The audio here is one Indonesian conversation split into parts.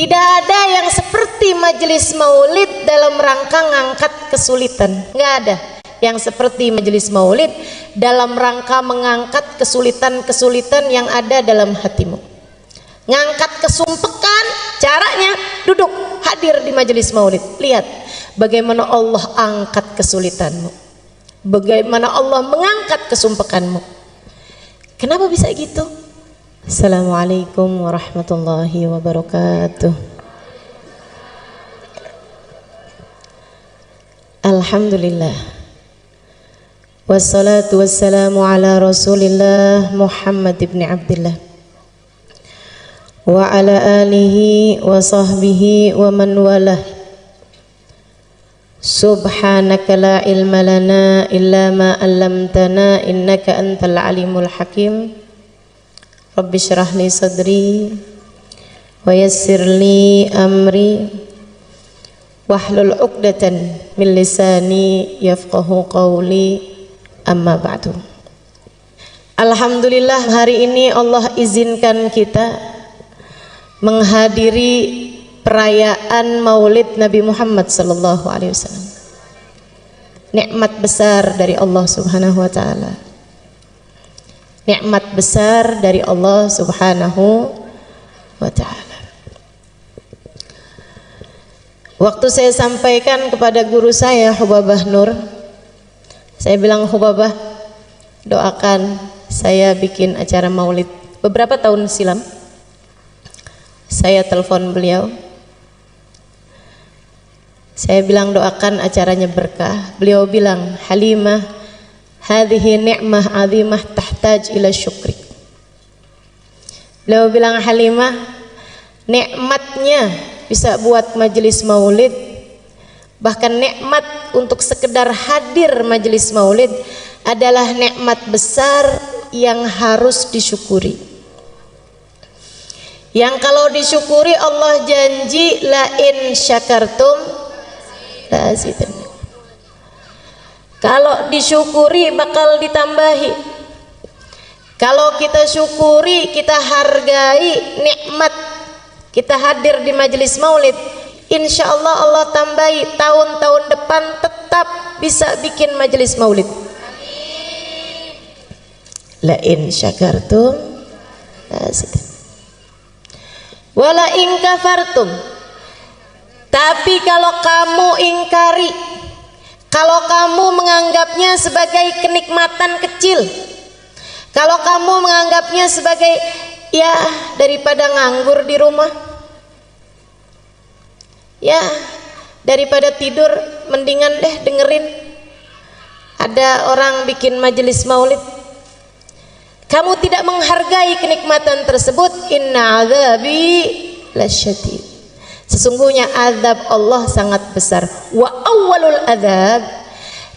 Tidak ada yang seperti majelis maulid dalam rangka ngangkat kesulitan. Nggak ada yang seperti majelis maulid dalam rangka mengangkat kesulitan-kesulitan yang ada dalam hatimu. Ngangkat kesumpekan, caranya duduk hadir di majelis maulid. Lihat bagaimana Allah angkat kesulitanmu, bagaimana Allah mengangkat kesumpekanmu. Kenapa bisa gitu? Assalamualaikum warahmatullahi wabarakatuh. Alhamdulillah, wassalatu wassalamu ala Rasulillah Muhammad ibn Abdillah wa ala alihi wa sahbihi wa man walah. Subhanaka la ilma lana illa ma 'allamtana innaka antal alimul hakim. Rabbi syrah li sadri wa yassir li amri wahlul 'uqdatan min lisani yafqahu qawli, amma ba'du. Alhamdulillah, hari ini Allah izinkan kita menghadiri perayaan Maulid Nabi Muhammad sallallahu alaihi wasallam. Nikmat besar dari Allah Subhanahu wa taala. Nikmat besar dari Allah Subhanahu wa taala. Waktu saya sampaikan kepada guru saya Hubabah Nur, saya bilang, Hubabah, doakan saya bikin acara maulid. Beberapa tahun silam saya telepon beliau, saya bilang doakan acaranya berkah. Beliau bilang, Halimah, hadhihi ni'mah 'azimah tahtaj ila syukri. Beliau bilang, Halimah, nikmatnya bisa buat majelis maulid, bahkan nikmat untuk sekedar hadir majelis maulid adalah nikmat besar yang harus disyukuri. Yang kalau disyukuri Allah janji, la in syakartum la azidannakum. Kalau disyukuri bakal ditambahi. Kalau kita syukuri, kita hargai nikmat kita hadir di majelis maulid, insya Allah Allah tambahi tahun-tahun depan tetap bisa bikin majelis maulid. La in syakartum wala in kafartum. Tapi kalau kamu ingkari, kalau kamu menganggapnya sebagai kenikmatan kecil, kalau kamu menganggapnya sebagai ya daripada nganggur di rumah, ya daripada tidur mendingan deh dengerin ada orang bikin majelis maulid, kamu tidak menghargai kenikmatan tersebut, inna azabi lasyadid. Sesungguhnya azab Allah sangat besar. Wa awwalul azab,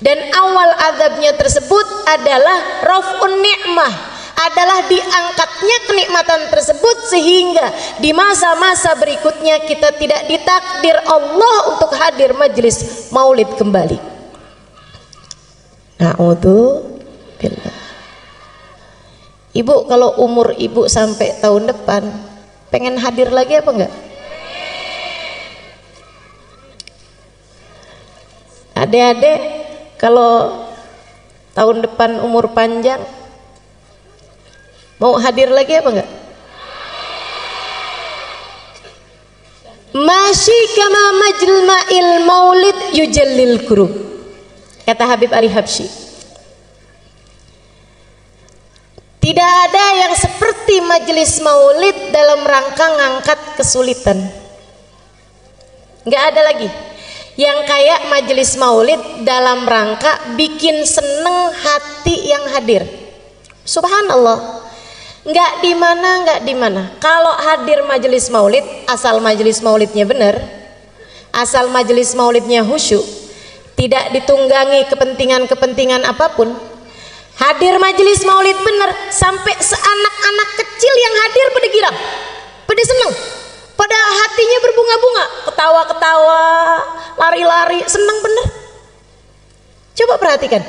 dan awal azabnya tersebut adalah raf'un ni'mah, adalah diangkatnya kenikmatan tersebut sehingga di masa-masa berikutnya kita tidak ditakdir Allah untuk hadir majelis maulid kembali. Na'udzubillah. Ibu, kalau umur ibu sampai tahun depan pengen hadir lagi apa enggak? Adik-adik, kalau tahun depan umur panjang mau hadir lagi apa enggak? Masyi kama majma'il maulid yujallil kurub, kata Habib Ali Habsyi. Tidak ada yang seperti majelis maulid dalam rangka ngangkat kesulitan. Enggak ada lagi yang kayak majelis maulid dalam rangka bikin seneng hati yang hadir. Subhanallah, nggak di mana. Kalau hadir majelis maulid, asal majelis maulidnya benar, asal majelis maulidnya khusyuk, tidak ditunggangi kepentingan-kepentingan apapun, hadir majelis maulid benar, sampai seanak-anak kecil yang hadir pada girang, pada seneng, pada hatinya berbunga-bunga, ketawa-ketawa, lari-lari, senang bener. Coba perhatikan,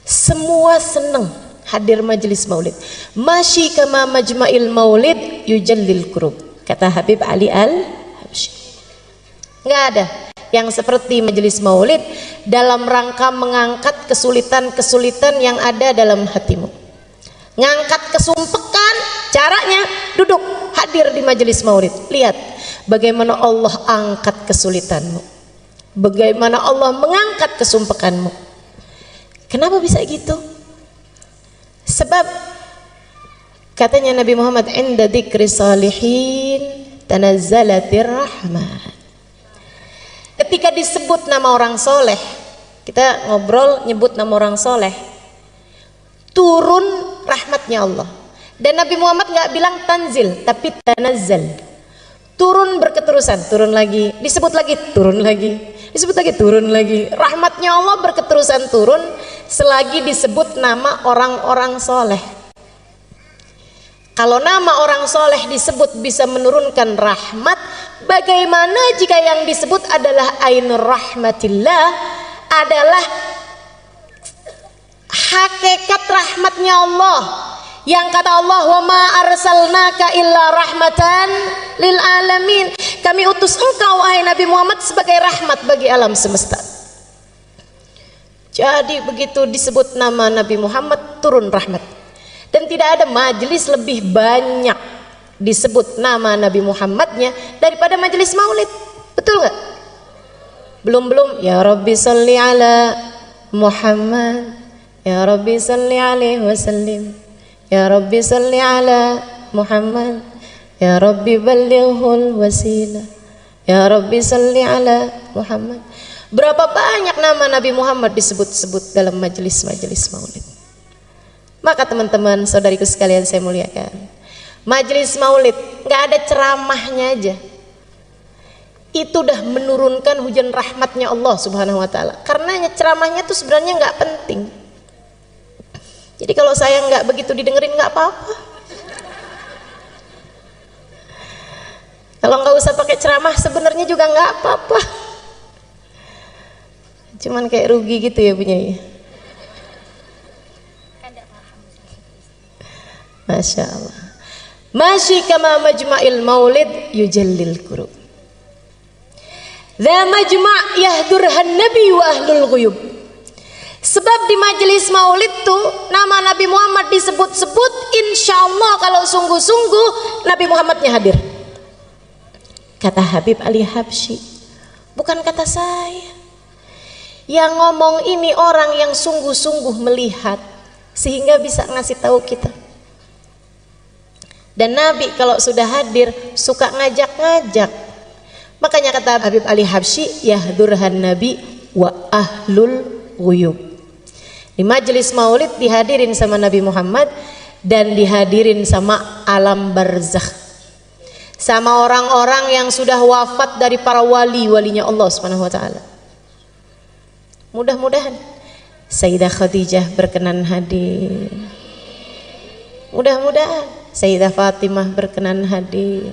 semua senang hadir majelis maulid. Masyi kama majma'il maulid yujallil kurub, kata Habib Ali Al-Habsyi. Nggak ada yang seperti majelis maulid dalam rangka mengangkat kesulitan-kesulitan yang ada dalam hatimu. Ngangkat kesumpekan, caranya duduk hadir di majelis maulid. Lihat bagaimana Allah angkat kesulitanmu, bagaimana Allah mengangkat kesumpekanmu. Kenapa bisa gitu? Sebab katanya Nabi Muhammad, inda dzikri salihin tanazzalatir rahmat. Ketika disebut nama orang soleh, kita ngobrol nyebut nama orang soleh, turun rahmatnya Allah. Dan Nabi Muhammad nggak bilang tanzil, tapi tanazzal. Turun berketerusan, turun lagi, disebut lagi, turun lagi, disebut lagi, turun lagi. Rahmatnya Allah berketerusan turun selagi disebut nama orang-orang soleh. Kalau nama orang soleh disebut bisa menurunkan rahmat, bagaimana jika yang disebut adalah ainur rahmatillah, adalah hakikat rahmatnya Allah, yang kata Allah, wa ma arsalnaka illa rahmatan lil alamin, kami utus engkau wahai Nabi Muhammad sebagai rahmat bagi alam semesta. Jadi begitu disebut nama Nabi Muhammad turun rahmat. Dan tidak ada majelis lebih banyak disebut nama Nabi Muhammadnya daripada majelis maulid. Betul nggak? Belum ya Rabbi salli ala Muhammad, ya Rabbi salli alaihi wasallim, ya Rabbi salli ala Muhammad, ya Rabbi ballighul wasilah, ya Rabbi salli ala Muhammad. Berapa banyak nama Nabi Muhammad disebut-sebut dalam majelis-majelis maulid. Maka teman-teman, saudariku sekalian saya muliakan, majelis maulid nggak ada ceramahnya aja, itu udah menurunkan hujan rahmatnya Allah Subhanahu Wa Taala. Karena ceramahnya tuh sebenarnya nggak penting. Jadi kalau saya nggak begitu didengerin nggak apa-apa. Kalau nggak usah pakai ceramah sebenarnya juga nggak apa-apa. Cuman kayak rugi gitu ya punya ya. Masya Allah. Masyi kama majma'il maulid yujallil kurub. Dha majma' yahdurhan nabi wa ahlul ghuyub. Sebab di majelis maulid tuh nama Nabi Muhammad disebut-sebut, insya Allah kalau sungguh-sungguh Nabi Muhammadnya hadir. Kata Habib Ali Habsyi, bukan kata saya. Yang ngomong ini orang yang sungguh-sungguh melihat sehingga bisa ngasih tahu kita. Dan Nabi kalau sudah hadir suka ngajak-ngajak. Makanya kata Habib Ali Habsyi, yahdurhan nabi wa ahlul ghuyub. Di majelis maulid dihadirin sama Nabi Muhammad dan dihadirin sama alam barzakh, sama orang-orang yang sudah wafat dari para wali-walinya Allah Subhanahu wa taala. Mudah-mudahan Sayyidah Khadijah berkenan hadir. Mudah-mudahan Sayyidah Fatimah berkenan hadir.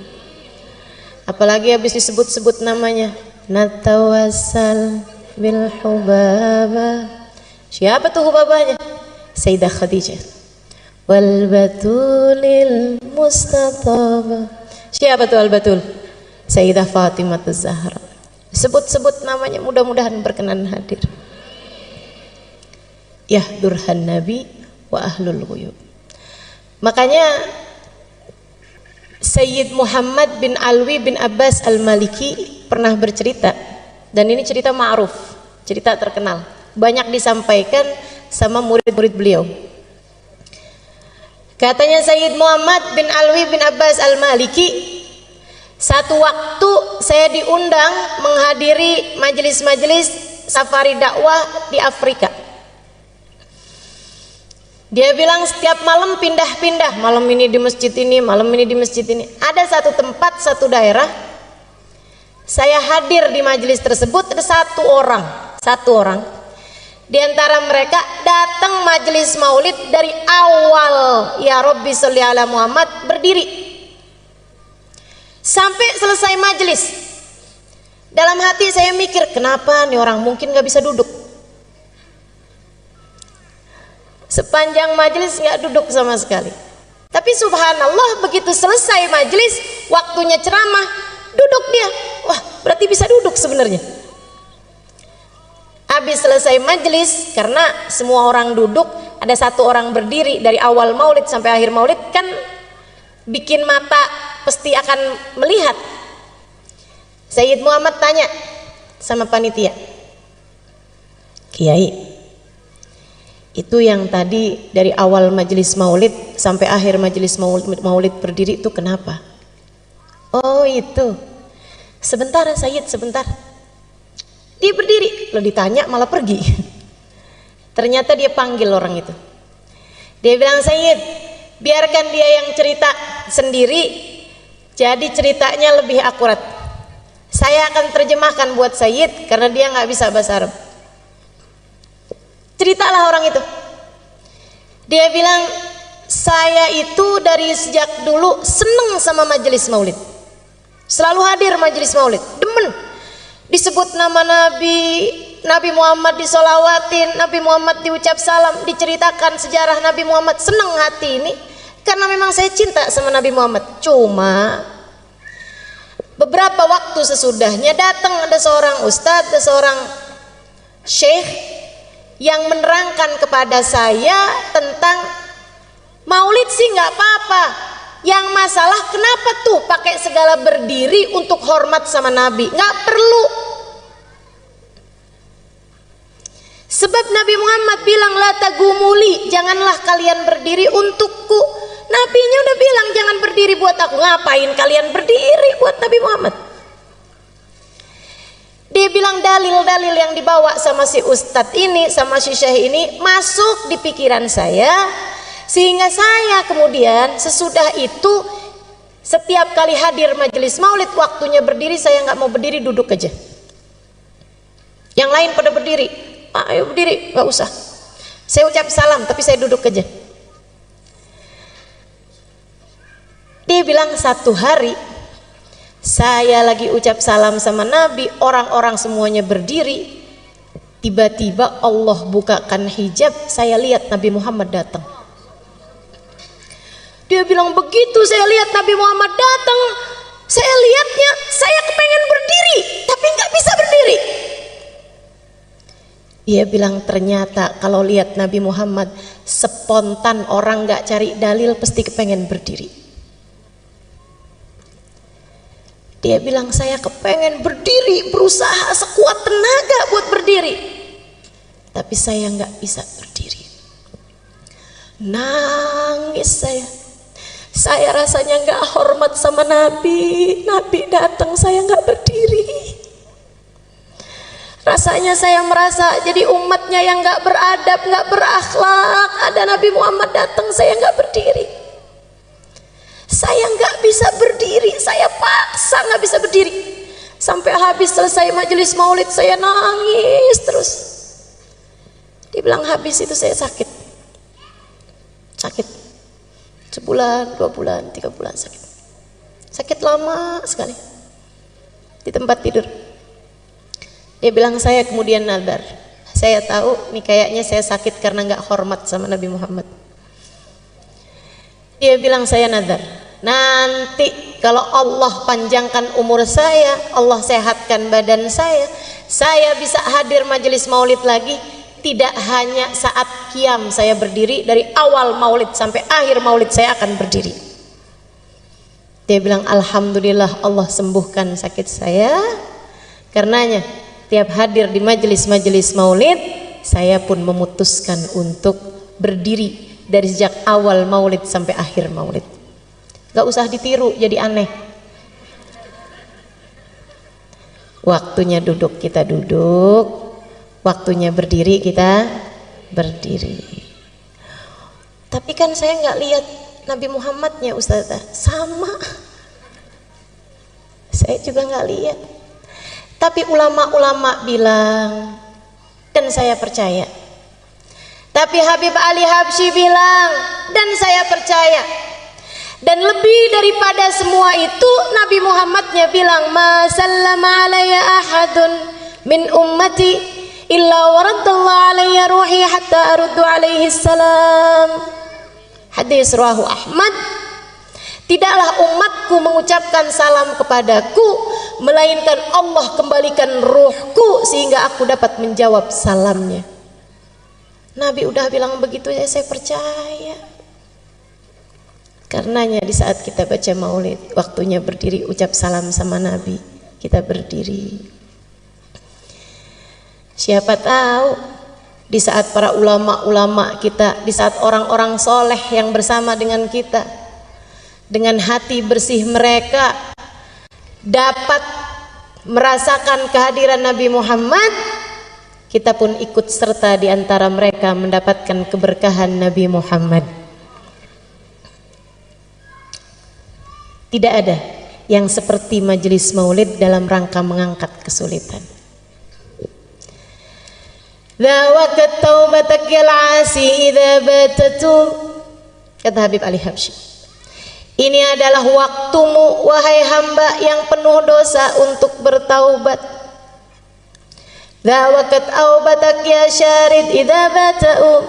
Apalagi habis disebut-sebut namanya, natawassal bil hubaba. Siapa tuh hubabanya? Sayyidah Khadijah. Wal batulil mustataba. Siapa tuh al batul? Sayyidah Fatimah Az-Zahra. Sebut-sebut namanya, mudah-mudahan berkenan hadir. Yahdurhan nabi wa ahlul ghuyub. Makanya Sayyid Muhammad bin Alwi bin Abbas Al-Maliki pernah bercerita, dan ini cerita ma'ruf, cerita terkenal, banyak disampaikan sama murid-murid beliau. Katanya Sayyid Muhammad bin Alwi bin Abbas Al-Maliki, satu waktu saya diundang menghadiri majelis-majelis safari dakwah di Afrika. Dia bilang setiap malam pindah-pindah, malam ini di masjid ini, malam ini di masjid ini. Ada satu tempat, satu daerah, saya hadir di majelis tersebut, ada satu orang. Di antara mereka datang majelis maulid dari awal, ya Rabbi sholli ala Muhammad, berdiri sampai selesai majelis. Dalam hati saya mikir, kenapa nih orang mungkin gak bisa duduk. Sepanjang majelis nggak duduk sama sekali. Tapi subhanallah begitu selesai majelis, waktunya ceramah, duduk dia. Wah, berarti bisa duduk sebenarnya. Habis selesai majelis, karena semua orang duduk, ada satu orang berdiri dari awal maulid sampai akhir maulid, kan bikin mata pasti akan melihat. Sayyid Muhammad tanya sama panitia, Kiai, itu yang tadi dari awal majelis maulid sampai akhir majelis maulid berdiri itu kenapa? Oh itu, sebentar Sayyid, sebentar. Dia berdiri, lo ditanya malah pergi. Ternyata dia panggil orang itu. Dia bilang, Sayyid, biarkan dia yang cerita sendiri, jadi ceritanya lebih akurat. Saya akan terjemahkan buat Sayyid karena dia nggak bisa bahasa Arab. Ceritalah orang itu. Dia bilang, saya itu dari sejak dulu seneng sama majelis maulid, selalu hadir majelis maulid, demen. Disebut nama Nabi Muhammad disolawatin, Nabi Muhammad diucap salam, diceritakan sejarah Nabi Muhammad, seneng hati ini karena memang saya cinta sama Nabi Muhammad. Cuma beberapa waktu sesudahnya datang ada seorang ustadz, ada seorang syekh yang menerangkan kepada saya tentang maulid sih nggak apa-apa, yang masalah kenapa tuh pakai segala berdiri untuk hormat sama Nabi? Nggak perlu. Sebab Nabi Muhammad bilang la tagumuli, janganlah kalian berdiri untukku. Nabinya udah bilang jangan berdiri buat aku. Ngapain kalian berdiri buat Nabi Muhammad? Dia bilang dalil-dalil yang dibawa sama si ustadz ini, sama si syekh ini masuk di pikiran saya, sehingga saya kemudian sesudah itu setiap kali hadir majelis maulid waktunya berdiri, saya nggak mau berdiri, duduk aja. Yang lain pada berdiri, ayo berdiri, nggak usah. Saya ucap salam tapi saya duduk aja. Dia bilang satu hari saya lagi ucap salam sama Nabi, orang-orang semuanya berdiri, tiba-tiba Allah bukakan hijab, saya lihat Nabi Muhammad datang. Dia bilang begitu saya lihat Nabi Muhammad datang, saya lihatnya, saya kepengen berdiri tapi nggak bisa berdiri. Dia bilang ternyata kalau lihat Nabi Muhammad spontan, orang nggak cari dalil pasti kepengen berdiri. Dia bilang saya kepengen berdiri, berusaha sekuat tenaga buat berdiri, tapi saya nggak bisa berdiri. Nangis saya rasanya nggak hormat sama Nabi. Nabi datang saya nggak berdiri. Rasanya saya merasa jadi umatnya yang nggak beradab, nggak berakhlak. Ada Nabi Muhammad datang saya nggak berdiri. Saya nggak bisa berdiri, saya paksa nggak bisa berdiri. Sampai habis selesai majelis maulid saya nangis terus. Dibilang habis itu saya sakit. Sebulan, 2 bulan, 3 bulan sakit. Sakit lama sekali. Di tempat tidur. Dia bilang saya kemudian nadar. Saya tahu nih kayaknya saya sakit karena nggak hormat sama Nabi Muhammad. Dia bilang saya nadar, nanti kalau Allah panjangkan umur saya, Allah sehatkan badan saya bisa hadir majelis maulid lagi. Tidak hanya saat qiyam saya berdiri, dari awal maulid sampai akhir maulid saya akan berdiri. Dia bilang alhamdulillah Allah sembuhkan sakit saya. Karenanya tiap hadir di majelis-majelis maulid, saya pun memutuskan untuk berdiri dari sejak awal maulid sampai akhir maulid. Gak usah ditiru jadi aneh. Waktunya duduk kita duduk, waktunya berdiri kita berdiri. Tapi kan saya nggak lihat Nabi Muhammadnya Ustazah, sama saya juga nggak lihat. Tapi ulama-ulama bilang, dan saya percaya. Tapi Habib Ali Habsyi bilang, dan saya percaya. Dan lebih daripada semua itu, Nabi Muhammadnya bilang, ma sallama alayya ahadun min ummati illa waraddallahu alayya ruhi hatta aruddu alaihi salam. Hadis rawahu Ahmad. Tidaklah umatku mengucapkan salam kepadaku, melainkan Allah kembalikan ruhku sehingga aku dapat menjawab salamnya. Nabi udah bilang begitu ya, saya percaya. Karenanya di saat kita baca maulid, waktunya berdiri ucap salam sama Nabi, kita berdiri. Siapa tahu di saat para ulama-ulama kita, di saat orang-orang soleh yang bersama dengan kita, dengan hati bersih mereka dapat merasakan kehadiran Nabi Muhammad, kita pun ikut serta di antara mereka mendapatkan keberkahan Nabi Muhammad. Tidak ada yang seperti majelis maulid dalam rangka mengangkat kesulitan. Dhawakat taubatak yal asi idza batatu, kata Habib Ali Habsyi. Ini adalah waktumu wahai hamba yang penuh dosa untuk bertaubat. Dhawakat taubatak ya syarid idza batau.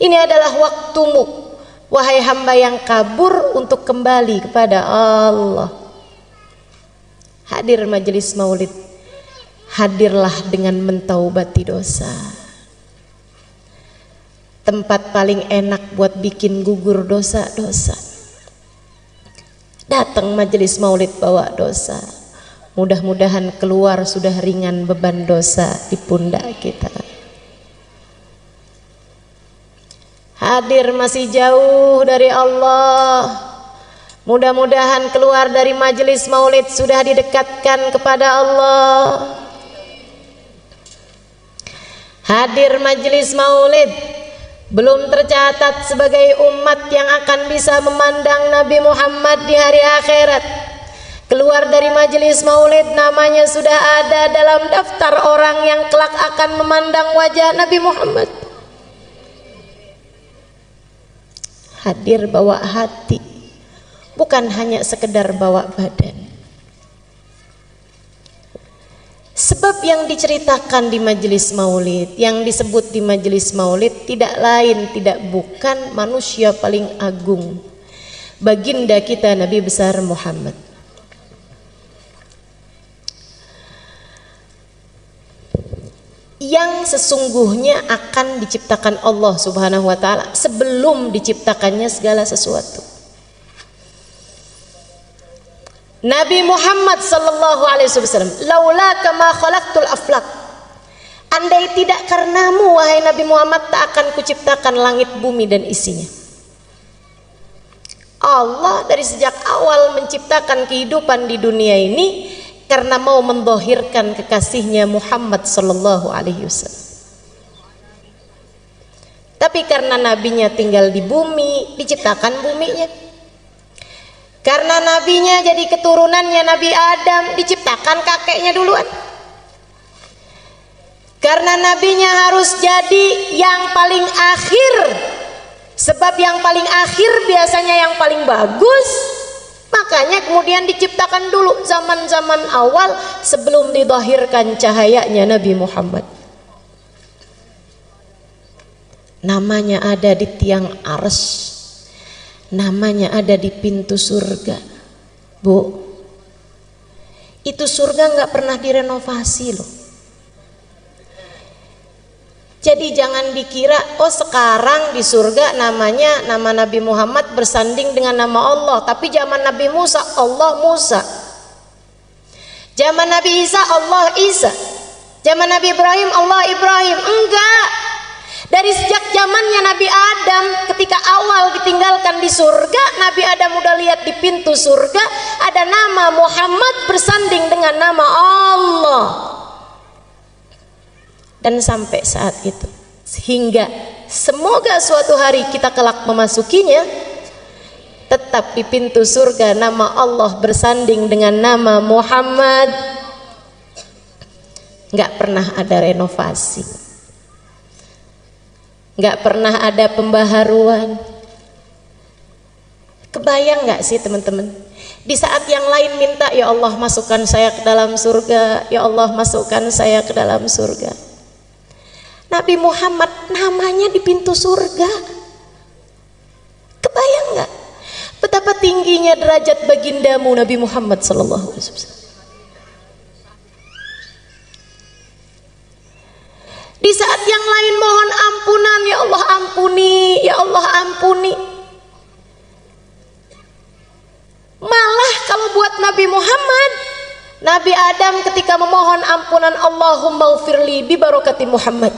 Ini adalah waktumu wahai hamba yang kabur untuk kembali kepada Allah. Hadir majelis maulid, hadirlah dengan mentaubati dosa. Tempat paling enak buat bikin gugur dosa-dosa. Datang majelis maulid bawa dosa, mudah-mudahan keluar sudah ringan beban dosa di pundak kita. Hadir masih jauh dari Allah, mudah-mudahan keluar dari majelis maulid sudah didekatkan kepada Allah. Hadir majelis maulid belum tercatat sebagai umat yang akan bisa memandang Nabi Muhammad di hari akhirat. Keluar dari majelis maulid namanya sudah ada dalam daftar orang yang kelak akan memandang wajah Nabi Muhammad. Hadir bawa hati, bukan hanya sekedar bawa badan. Sebab yang diceritakan di majelis maulid, yang disebut di majelis maulid tidak lain tidak bukan manusia paling agung, baginda kita Nabi besar Muhammad. Yang sesungguhnya akan diciptakan Allah Subhanahu wa taala sebelum diciptakannya segala sesuatu. Nabi Muhammad sallallahu alaihi wasallam, laula kama khalaqtul aflaq. Andai tidak karenamu wahai Nabi Muhammad, tak akan kuciptakan langit bumi dan isinya. Allah dari sejak awal menciptakan kehidupan di dunia ini karena mau mendhahirkan kekasihnya Muhammad sallallahu alaihi wasallam. Tapi karena nabinya tinggal di bumi, diciptakan buminya. Karena nabinya jadi keturunannya Nabi Adam, diciptakan kakeknya duluan. Karena nabinya harus jadi yang paling akhir, sebab yang paling akhir biasanya yang paling bagus. Makanya kemudian diciptakan dulu zaman-zaman awal sebelum didhahirkan cahayanya Nabi Muhammad. Namanya ada di tiang arsy, namanya ada di pintu surga. Bu, itu surga nggak pernah direnovasi loh. Jadi jangan dikira oh sekarang di surga namanya nama Nabi Muhammad bersanding dengan nama Allah, tapi zaman Nabi Musa Allah Musa, zaman Nabi Isa Allah Isa, zaman Nabi Ibrahim Allah Ibrahim. Enggak, dari sejak zamannya Nabi Adam ketika awal ditinggalkan di surga, Nabi Adam udah lihat di pintu surga ada nama Muhammad bersanding dengan nama Allah. Dan sampai saat itu, sehingga semoga suatu hari kita kelak memasukinya, tetap di pintu surga nama Allah bersanding dengan nama Muhammad. Nggak pernah ada renovasi, nggak pernah ada pembaharuan. Kebayang nggak sih teman-teman, di saat yang lain minta ya Allah masukkan saya ke dalam surga, ya Allah masukkan saya ke dalam surga, Nabi Muhammad namanya di pintu surga. Kebayang nggak betapa tingginya derajat bagindamu Nabi Muhammad sallallahu alaihi wasallam? Di saat yang lain mohon ampunan, ya Allah ampuni, ya Allah ampuni. Malah kalau buat Nabi Muhammad, Nabi Adam ketika memohon ampunan, Allahumma ghfirli bi barakati Muhammad.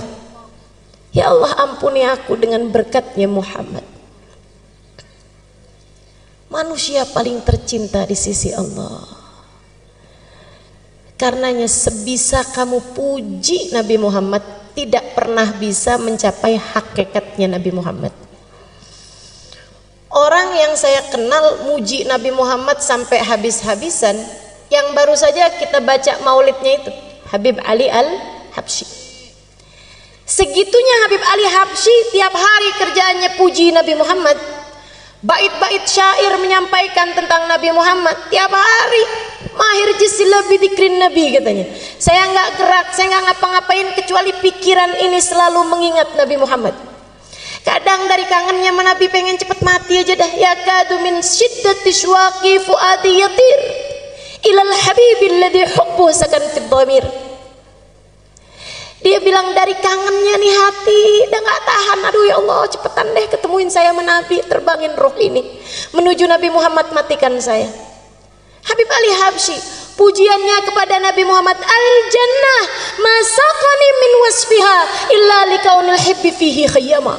Ya Allah ampuni aku dengan berkatnya Muhammad. Manusia paling tercinta di sisi Allah. Karenanya sebisa kamu puji Nabi Muhammad, tidak pernah bisa mencapai hakikatnya Nabi Muhammad. Orang yang saya kenal muji Nabi Muhammad sampai habis-habisan, yang baru saja kita baca maulidnya itu, Habib Ali Al-Habsyi. Segitunya Habib Ali Habsyi, tiap hari kerjaannya puji Nabi Muhammad. Bait-bait syair menyampaikan tentang Nabi Muhammad tiap hari. Mahir jisilah bidikrin Nabi katanya. Saya nggak gerak, saya nggak ngapa-ngapain kecuali pikiran ini selalu mengingat Nabi Muhammad. Kadang dari kangennya Nabi pengen cepet mati aja dah. Ya kadu min syiddati syuaqi fuadi yatir ilal habibil ladzi hubbu sakan fid dhamir. Dia bilang dari kangennya nih hati udah nggak tahan, aduh ya Allah cepetan deh ketemuin saya sama Nabi, terbangin roh ini menuju Nabi Muhammad, matikan saya. Habib Ali Habsyi pujiannya kepada Nabi Muhammad, al jannah masaqani min wasfiha illa likaunil hibbi fihi khayyama.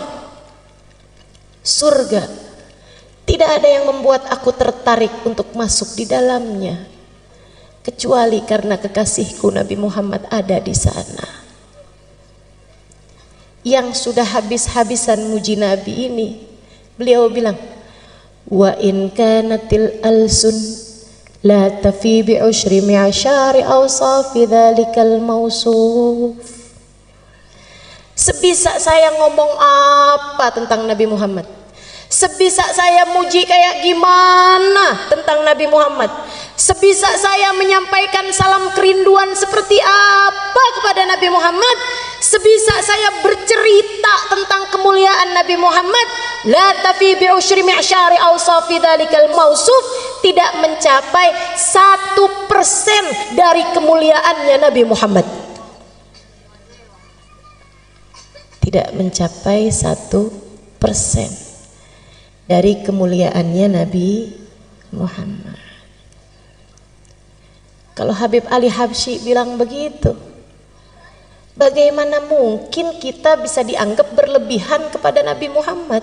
Surga tidak ada yang membuat aku tertarik untuk masuk di dalamnya kecuali karena kekasihku Nabi Muhammad ada di sana. Yang sudah habis-habisan muji Nabi ini, beliau bilang, wa in kanatil alsun la tafi bi ushri mi'ashari awsafi dzalikal mausuf. Sebisa saya ngomong apa tentang Nabi Muhammad, sebisa saya muji kayak gimana tentang Nabi Muhammad, sebisa saya menyampaikan salam kerinduan seperti apa kepada Nabi Muhammad, sebisa saya bercerita tentang kemuliaan Nabi Muhammad, la tafi bi usyri mi'syari awsafi dzalikal mausuf, tidak mencapai 1% dari kemuliaannya Nabi Muhammad. Tidak mencapai 1% dari kemuliaannya Nabi Muhammad. Kalau Habib Ali Habsyi bilang begitu, bagaimana mungkin kita bisa dianggap berlebihan kepada Nabi Muhammad?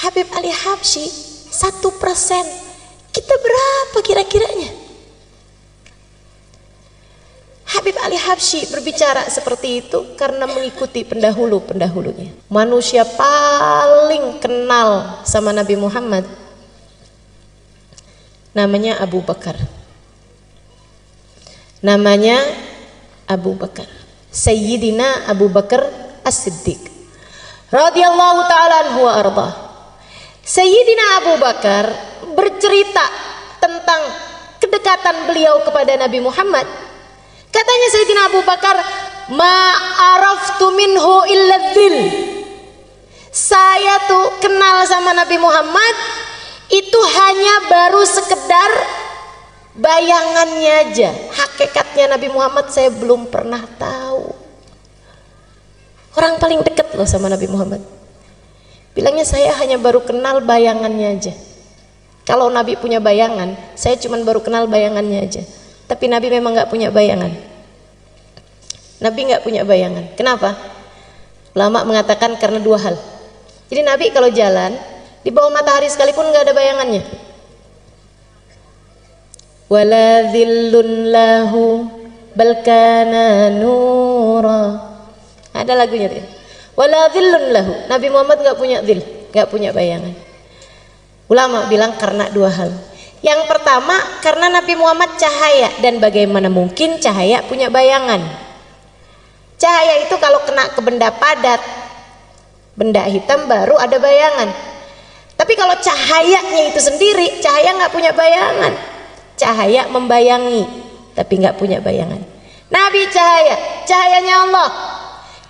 Habib Ali Habsyi 1%, kita berapa kira-kiranya? Habib Ali Habsyi berbicara seperti itu karena mengikuti pendahulu-pendahulunya. Manusia paling kenal sama Nabi Muhammad namanya Abu Bakar. Namanya Abu Bakar, Sayyidina Abu Bakar As-Siddiq radhiyallahu ta'ala anhu wa arda. Sayyidina Abu Bakar bercerita tentang kedekatan beliau kepada Nabi Muhammad. Katanya Sayyidina Abu Bakar, ma araftu minhu illa dzil. Saya tuh kenal sama Nabi Muhammad itu hanya baru sekedar bayangannya aja. Hakikatnya Nabi Muhammad saya belum pernah tahu. Orang paling dekat loh sama Nabi Muhammad, bilangnya saya hanya baru kenal bayangannya aja. Kalau Nabi punya bayangan, saya cuma baru kenal bayangannya aja. Tapi Nabi memang nggak punya bayangan. Nabi nggak punya bayangan. Kenapa? Ulama mengatakan karena dua hal. Jadi Nabi kalau jalan di bawah matahari sekalipun nggak ada bayangannya. Wala dhillun lahu bal kana nura. Ada lagunya tuh. Wala dhillun lahu. Nabi Muhammad nggak punya dhil, nggak punya bayangan. Ulama bilang karena dua hal. Yang pertama karena Nabi Muhammad cahaya, dan bagaimana mungkin cahaya punya bayangan? Cahaya itu kalau kena ke benda padat, benda hitam baru ada bayangan. Tapi kalau cahayanya itu sendiri, cahaya nggak punya bayangan. Cahaya membayangi, tapi nggak punya bayangan. Nabi cahaya, cahayanya Allah.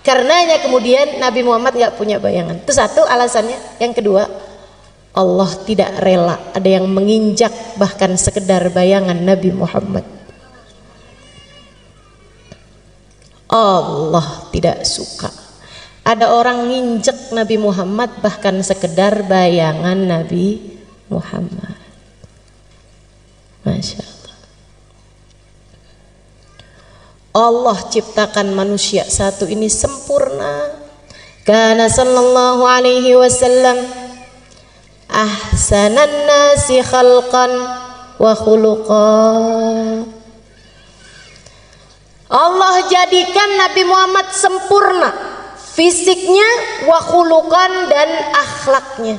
Karenanya kemudian Nabi Muhammad nggak punya bayangan. Itu satu alasannya. Yang kedua, Allah tidak rela ada yang menginjak bahkan sekedar bayangan Nabi Muhammad. Allah tidak suka ada orang nginjek Nabi Muhammad bahkan sekedar bayangan Nabi Muhammad. Masya Allah. Allah ciptakan manusia satu ini sempurna. Kana sallallahu alaihi wasallam ahsanan nasi khalqan wa khuluqan. Allah jadikan Nabi Muhammad sempurna fisiknya, wa khuluqan, dan akhlaknya.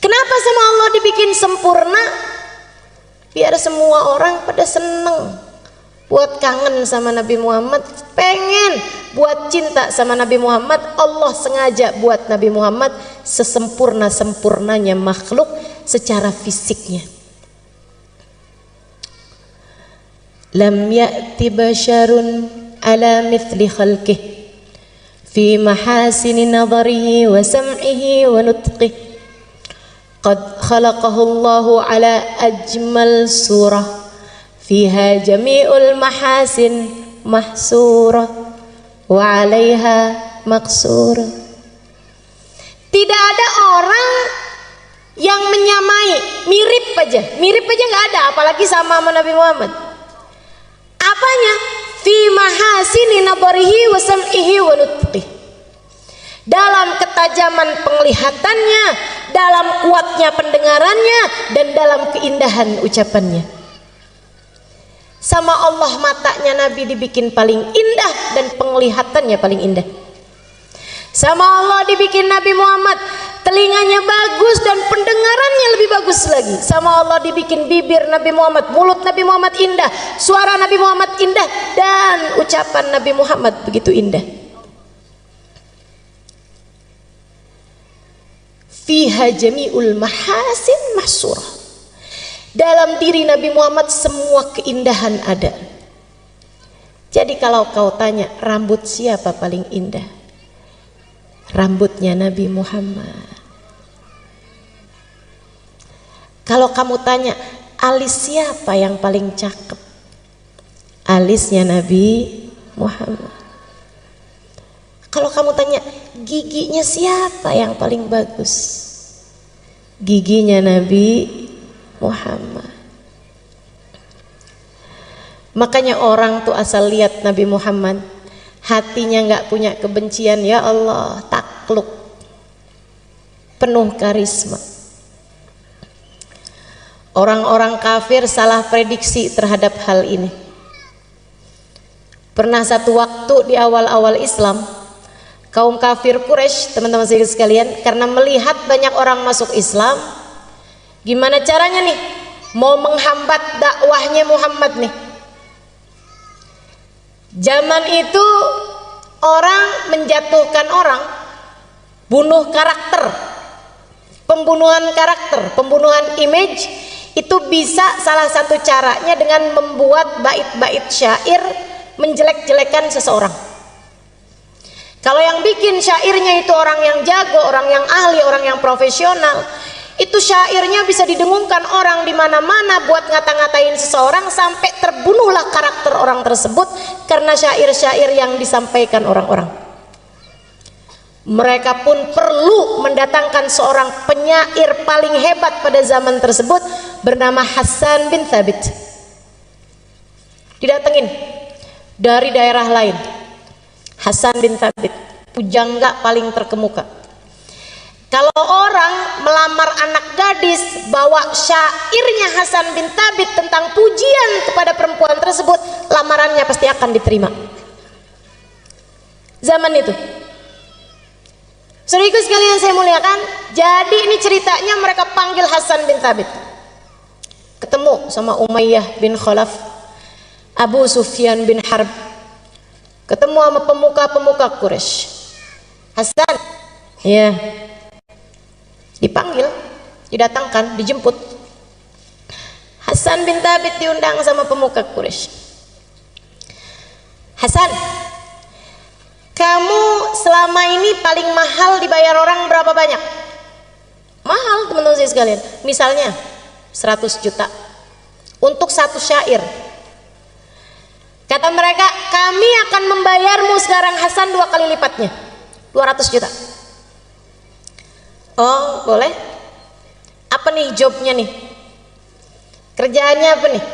Kenapa sama Allah dibikin sempurna? Biar semua orang pada seneng, buat kangen sama Nabi Muhammad, pengen buat cinta sama Nabi Muhammad. Allah sengaja buat Nabi Muhammad sesempurna-sempurnanya makhluk secara fisiknya. Lam ya'ti basyarun ala mithli khalqih fi mahasini nadharihi wa sam'ihi wa nutqih. Qad khalaqahu Allahu ala ajmal surah fiha jami'ul mahasin mahsurah wa 'alaiha maqsurah. Tidak ada orang yang menyamai, mirip aja nggak ada, apalagi sama Nabi Muhammad. Apanya? Fi mahasini nabarihi wa sam'ihi wa nutqih. Dalam ketajaman penglihatannya, dalam kuatnya pendengarannya, dan dalam keindahan ucapannya. Sama Allah matanya Nabi dibikin paling indah dan penglihatannya paling indah. Sama Allah dibikin Nabi Muhammad telinganya bagus dan pendengarannya lebih bagus lagi. Sama Allah dibikin bibir Nabi Muhammad, mulut Nabi Muhammad indah, suara Nabi Muhammad indah, dan ucapan Nabi Muhammad begitu indah. Fiha jami'ul mahasin mahsurah. Dalam diri Nabi Muhammad semua keindahan ada. Jadi kalau kau tanya rambut siapa paling indah, rambutnya Nabi Muhammad. Kalau kamu tanya alis siapa yang paling cakep, alisnya Nabi Muhammad. Kalau kamu tanya giginya siapa yang paling bagus, giginya Nabi Muhammad. Makanya orang tuh asal lihat Nabi Muhammad, hatinya nggak punya kebencian, ya Allah, takluk, penuh karisma. Orang-orang kafir salah prediksi terhadap hal ini. Pernah satu waktu di awal-awal Islam, kaum kafir Quraisy, teman-teman sekalian, karena melihat banyak orang masuk Islam, gimana caranya nih mau menghambat dakwahnya Muhammad nih. Zaman itu orang menjatuhkan orang, bunuh karakter, pembunuhan karakter, pembunuhan image, itu bisa salah satu caranya dengan membuat bait-bait syair menjelek-jelekan seseorang. Kalau yang bikin syairnya itu orang yang jago, orang yang ahli, orang yang profesional, itu syairnya bisa didengungkan orang di mana-mana buat ngata-ngatain seseorang sampai terbunuhlah karakter orang tersebut karena syair-syair yang disampaikan orang-orang. Mereka pun perlu mendatangkan seorang penyair paling hebat pada zaman tersebut bernama Hasan bin Thabit. Didatengin dari daerah lain. Hasan bin Thabit, pujangga paling terkemuka. Kalau orang melamar anak gadis, bawa syairnya Hasan bin Thabit tentang pujian kepada perempuan tersebut, lamarannya pasti akan diterima. Zaman itu. Saudaraku sekalian saya muliakan, jadi ini ceritanya mereka panggil Hasan bin Thabit. Ketemu sama Umayyah bin Khalaf, Abu Sufyan bin Harb, ketemu sama pemuka-pemuka Quraisy. Hasan, ya, dipanggil, didatangkan, dijemput. Hasan bin Thabit diundang sama pemuka Quraisy. Hasan, kamu selama ini paling mahal dibayar orang berapa banyak? Mahal teman-teman saya sekalian. Misalnya 100 juta untuk satu syair. Kata mereka, kami akan membayarmu sekarang Hasan 2 kali lipatnya, 200 juta. Oh boleh. Apa nih jobnya nih? Kerjaannya apa nih?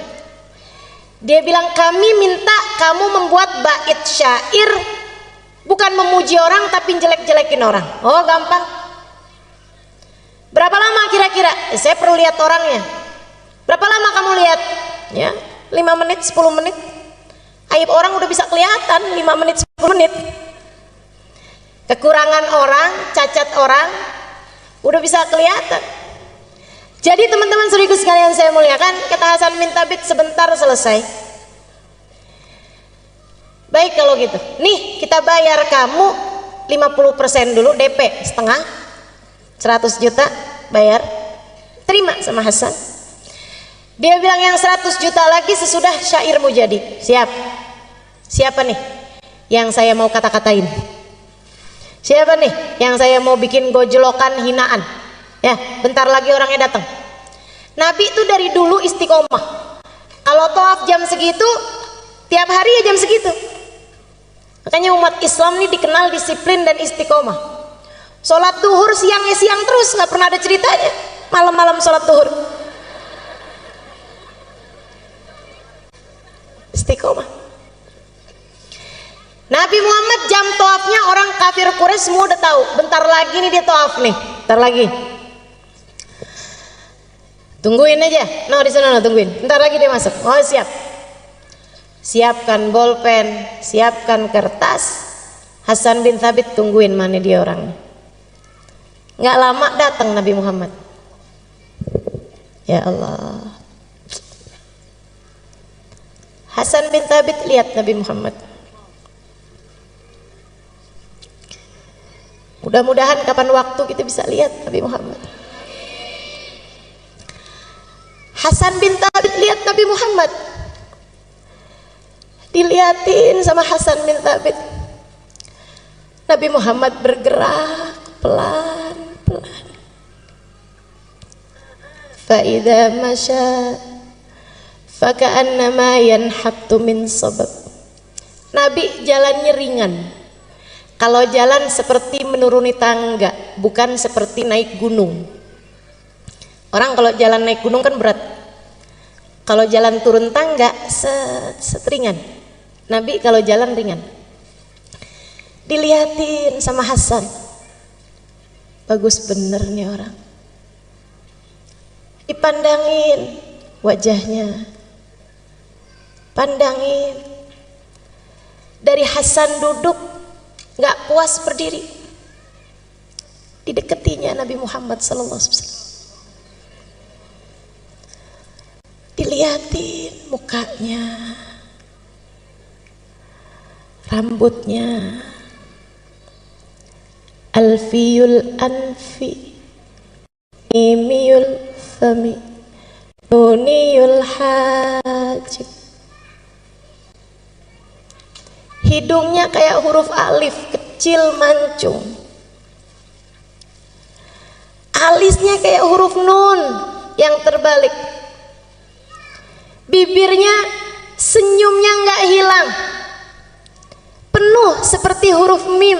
Dia bilang, kami minta kamu membuat bait syair, bukan memuji orang tapi jelek-jelekin orang. Oh gampang. Berapa lama kira-kira? Saya perlu lihat orangnya. Berapa lama kamu lihat? Ya, 5 menit, 10 menit. Aib orang udah bisa kelihatan 5 menit, 10 menit. Kekurangan orang, cacat orang udah bisa kelihatan. Jadi teman-teman saudaraku sekalian saya muliakan, kata Hasan bin Thabit, sebentar selesai. Baik kalau gitu. Nih kita bayar kamu 50% dulu DP setengah, 100 juta bayar. Terima sama Hasan. Dia bilang yang 100 juta lagi sesudah syairmu jadi. Siap. Siapa nih yang saya mau kata-katain? Siapa nih yang saya mau bikin gojlokan hinaan? Ya, bentar lagi orangnya datang. Nabi itu dari dulu istiqomah. Kalau tawaf jam segitu, tiap hari ya jam segitu. Makanya umat Islam ini dikenal disiplin dan istiqomah. Sholat duhur siangnya siang terus, nggak pernah ada ceritanya. Malam-malam sholat duhur. Istiqomah. Nabi Muhammad jam tawafnya orang kafir Quraisy semua udah tahu. Bentar lagi nih dia tawaf nih. Bentar lagi. Tungguin aja. No di sana no, tungguin. Bentar lagi dia masuk. Oh siap. Siapkan bolpen, siapkan kertas. Hasan bin Thabit tungguin mana dia orangnya. Nggak lama datang Nabi Muhammad. Ya Allah. Hasan bin Thabit lihat Nabi Muhammad. Mudah-mudahan kapan waktu kita bisa lihat Nabi Muhammad. Hasan bin Thabit lihat Nabi Muhammad. Dilihatin sama Hasan bin Thabit. Nabi Muhammad bergerak pelan-pelan. Fa idza masya faka'annama yanhattu min sabab. Nabi jalannya ringan. Kalau jalan seperti menuruni tangga, bukan seperti naik gunung. Orang kalau jalan naik gunung kan berat. Kalau jalan turun tangga seteringan. Nabi kalau jalan ringan. Dilihatin sama Hasan. Bagus bener nih orang. Dipandangin wajahnya. Pandangin. Dari Hasan duduk nggak puas berdiri. Dideketinya Nabi Muhammad sallallahu alaihi wasallam. Dilihatin mukanya, rambutnya, alfiyul anfi, imiyul fami, nuniyul hajib. Hidungnya kayak huruf alif, kecil mancung. Alisnya kayak huruf nun yang terbalik. Bibirnya senyumnya nggak hilang, penuh seperti huruf mim.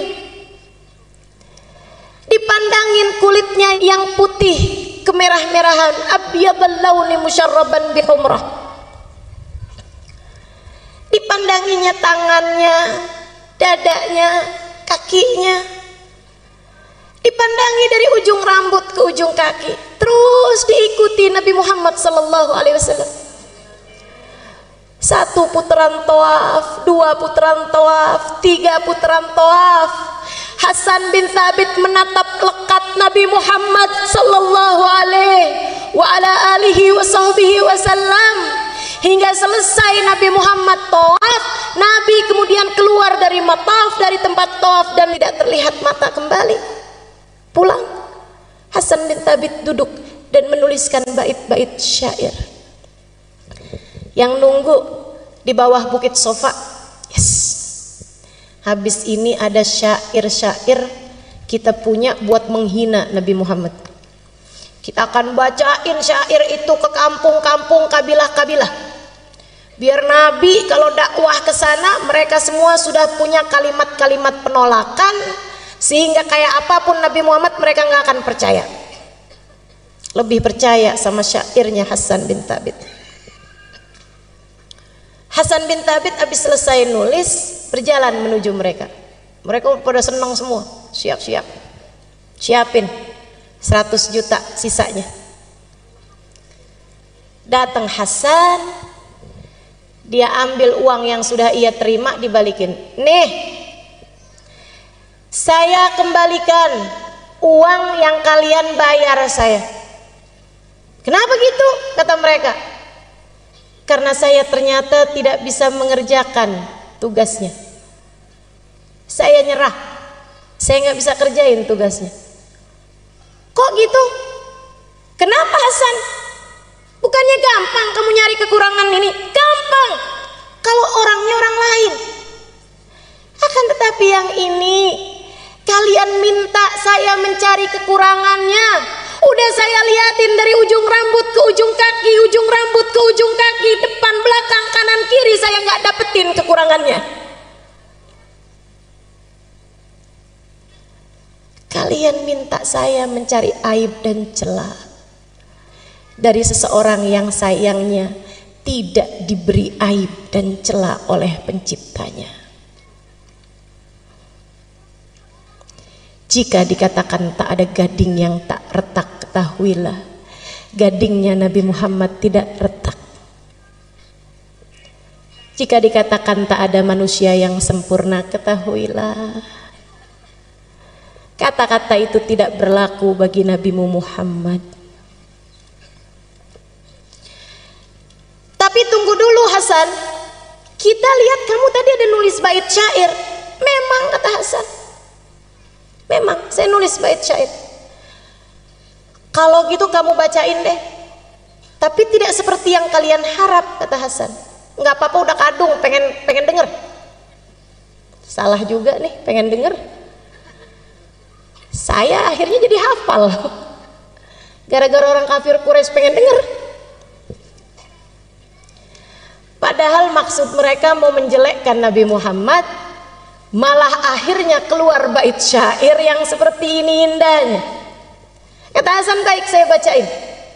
Dipandangin kulitnya yang putih kemerah-merahan, abyadal launi musyarraban bihumrah. Dipandanginya tangannya, dadanya, kakinya. Dipandangi dari ujung rambut ke ujung kaki. Terus diikuti Nabi Muhammad sallallahu alaihi wasallam. 1 putaran tawaf, 2 putaran tawaf, 3 putaran tawaf. Hasan bin Thabit menatap lekat Nabi Muhammad sallallahu alaihi wasallam hingga selesai Nabi Muhammad tawaf. Nabi kemudian keluar dari mataf, dari tempat tawaf, dan tidak terlihat mata kembali. Pulang. Hasan bin Thabit duduk dan menuliskan bait-bait syair. Yang nunggu di bawah bukit Sofa, yes, habis ini ada syair-syair kita punya buat menghina Nabi Muhammad. Kita akan bacain syair itu ke kampung-kampung, kabilah-kabilah. Biar Nabi kalau dakwah ke sana mereka semua sudah punya kalimat-kalimat penolakan, sehingga kayak apapun Nabi Muhammad mereka nggak akan percaya. Lebih percaya sama syairnya Hasan bin Thabit. Hasan bin Thabit habis selesai nulis berjalan menuju mereka. Mereka pada senang semua, siap-siap, siapin 100 juta sisanya. Datang Hasan, dia ambil uang yang sudah ia terima, dibalikin. Nih, saya kembalikan uang yang kalian bayar saya. Kenapa gitu? Kata mereka. Karena saya ternyata tidak bisa mengerjakan tugasnya. Saya nyerah. Saya nggak bisa kerjain tugasnya. Kok gitu? Kenapa Hasan? Bukannya gampang kamu nyari kekurangan ini? Gampang kalau orangnya orang lain. Akan tetapi yang ini kalian minta saya mencari kekurangannya. Udah saya liatin dari ujung rambut ke ujung kaki, ujung rambut ke ujung kaki, depan, belakang, kanan, kiri, saya nggak dapetin kekurangannya. Kalian minta saya mencari aib dan celah dari seseorang yang sayangnya tidak diberi aib dan celah oleh penciptanya. Jika dikatakan tak ada gading yang tak retak, ketahuilah gadingnya Nabi Muhammad tidak retak. Jika dikatakan tak ada manusia yang sempurna, ketahuilah kata-kata itu tidak berlaku bagi Nabi Muhammad. Tapi tunggu dulu Hasan, kita lihat kamu tadi ada nulis bait syair. Memang, kata Hasan, memang saya nulis bait syair. Kalau gitu kamu bacain deh. Tapi tidak seperti yang kalian harap, kata Hasan. Nggak apa-apa, udah kadung, pengen denger. Salah juga nih, pengen denger. Saya akhirnya jadi hafal. Gara-gara orang kafir Quraisy pengen denger. Padahal maksud mereka mau menjelekkan Nabi Muhammad, malah akhirnya keluar bait syair yang seperti ini indahnya. Kata Hasan, baik saya bacain,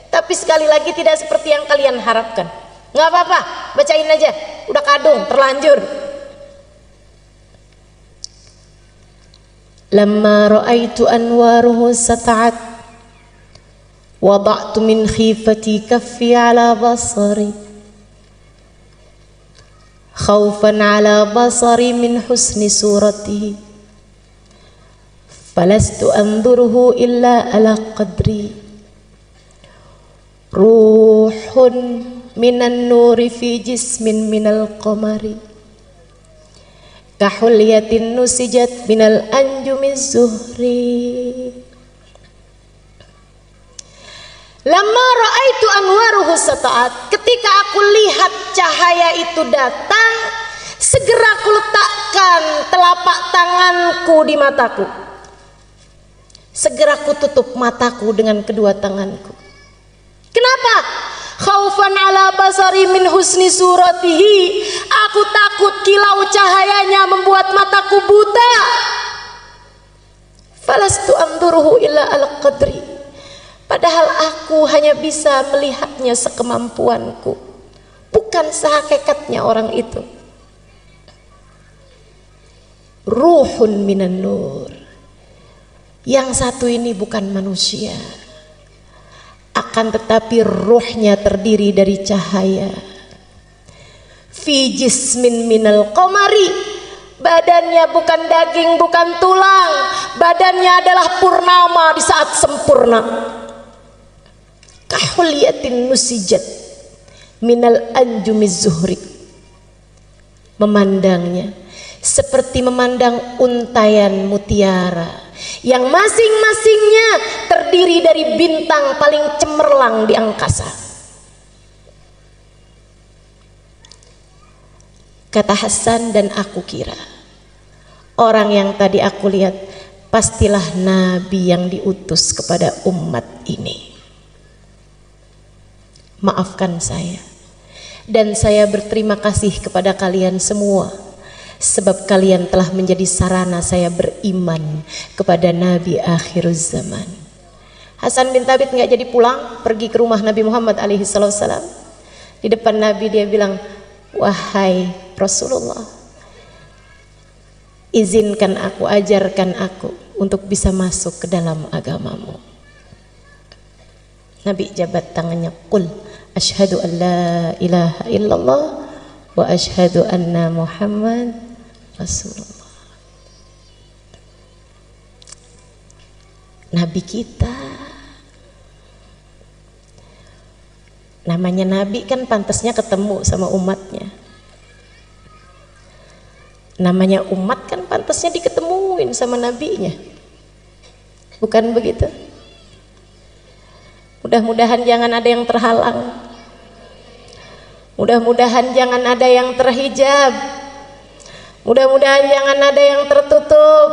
tapi sekali lagi tidak seperti yang kalian harapkan. Nggak apa-apa, bacain aja, udah kadung, terlanjur. Lamma ra'aitu anwaruhu sata'at wada'tu min khifati kaffi ala basari khawfan ala basari min husni suratihi falastu anzuruhu illa ala qadri ruhun minan nuri fi jismin minal qamari kahulyatin nusijat minal anjumiz zuhri. Lamma ra'aitu anwaruhu sata'at, ketika aku lihat cahaya itu datang, segera aku letakkan telapak tanganku di mataku. Segera aku tutup mataku dengan kedua tanganku. Kenapa? Khaufan ala basari min husni suratihi, aku takut kilau cahayanya membuat mataku buta. Falastu anduruhu illa al qadri, padahal aku hanya bisa melihatnya sekemampuanku, bukan sehakikatnya orang itu. Ruhun minan nur, yang satu ini bukan manusia, akan tetapi ruhnya terdiri dari cahaya. Fi jismin minal qamari, badannya bukan daging, bukan tulang, badannya adalah purnama di saat sempurna. Kahulyatin nusijat minal anjumiz zuhri, memandangnya seperti memandang untayan mutiara yang masing-masingnya terdiri dari bintang paling cemerlang di angkasa. Kata Hasan, dan aku kira orang yang tadi aku lihat pastilah nabi yang diutus kepada umat ini. Maafkan saya, dan saya berterima kasih kepada kalian semua, sebab kalian telah menjadi sarana saya beriman kepada Nabi akhir zaman. Hasan bin Thabit nggak jadi pulang, pergi ke rumah Nabi Muhammad alaihi salam. Di depan Nabi dia bilang, wahai Rasulullah, izinkan aku, ajarkan aku untuk bisa masuk ke dalam agamamu. Nabi jabat tangannya, qul asyhadu an la ilaha illallah wa asyhadu anna Muhammad Rasulullah. Nabi kita, namanya Nabi kan pantasnya ketemu sama umatnya. Namanya umat kan pantasnya diketemuin sama nabinya. Bukan begitu? Mudah-mudahan jangan ada yang terhalang. Mudah-mudahan jangan ada yang terhijab. Mudah-mudahan jangan ada yang tertutup.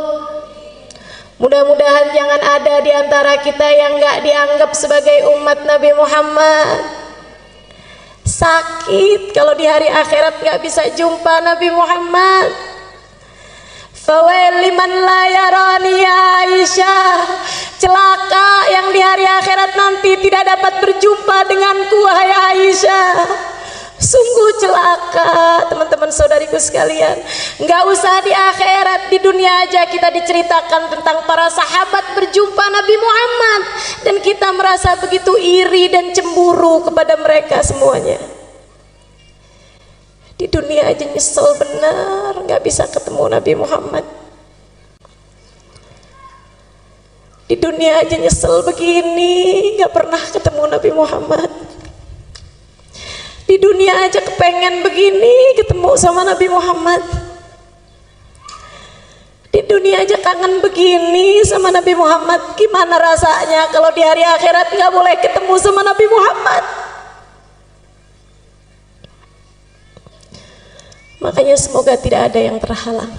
Mudah-mudahan jangan ada di antara kita yang gak dianggap sebagai umat Nabi Muhammad. Sakit kalau di hari akhirat gak bisa jumpa Nabi Muhammad. Fawail liman la yarani ya Aisyah, celaka yang di hari akhirat nanti tidak dapat berjumpa denganku wahai Aisyah. Sungguh celaka teman-teman saudariku sekalian. Nggak usah di akhirat, di dunia aja kita diceritakan tentang para sahabat berjumpa Nabi Muhammad, dan kita merasa begitu iri dan cemburu kepada mereka semuanya. Di dunia aja nyesel benar nggak bisa ketemu Nabi Muhammad. Di dunia aja nyesel begini nggak pernah ketemu Nabi Muhammad. Di dunia aja kepengen begini ketemu sama Nabi Muhammad. Di dunia aja kangen begini sama Nabi Muhammad. Gimana rasanya kalau di hari akhirat nggak boleh ketemu sama Nabi Muhammad? Makanya semoga tidak ada yang terhalang.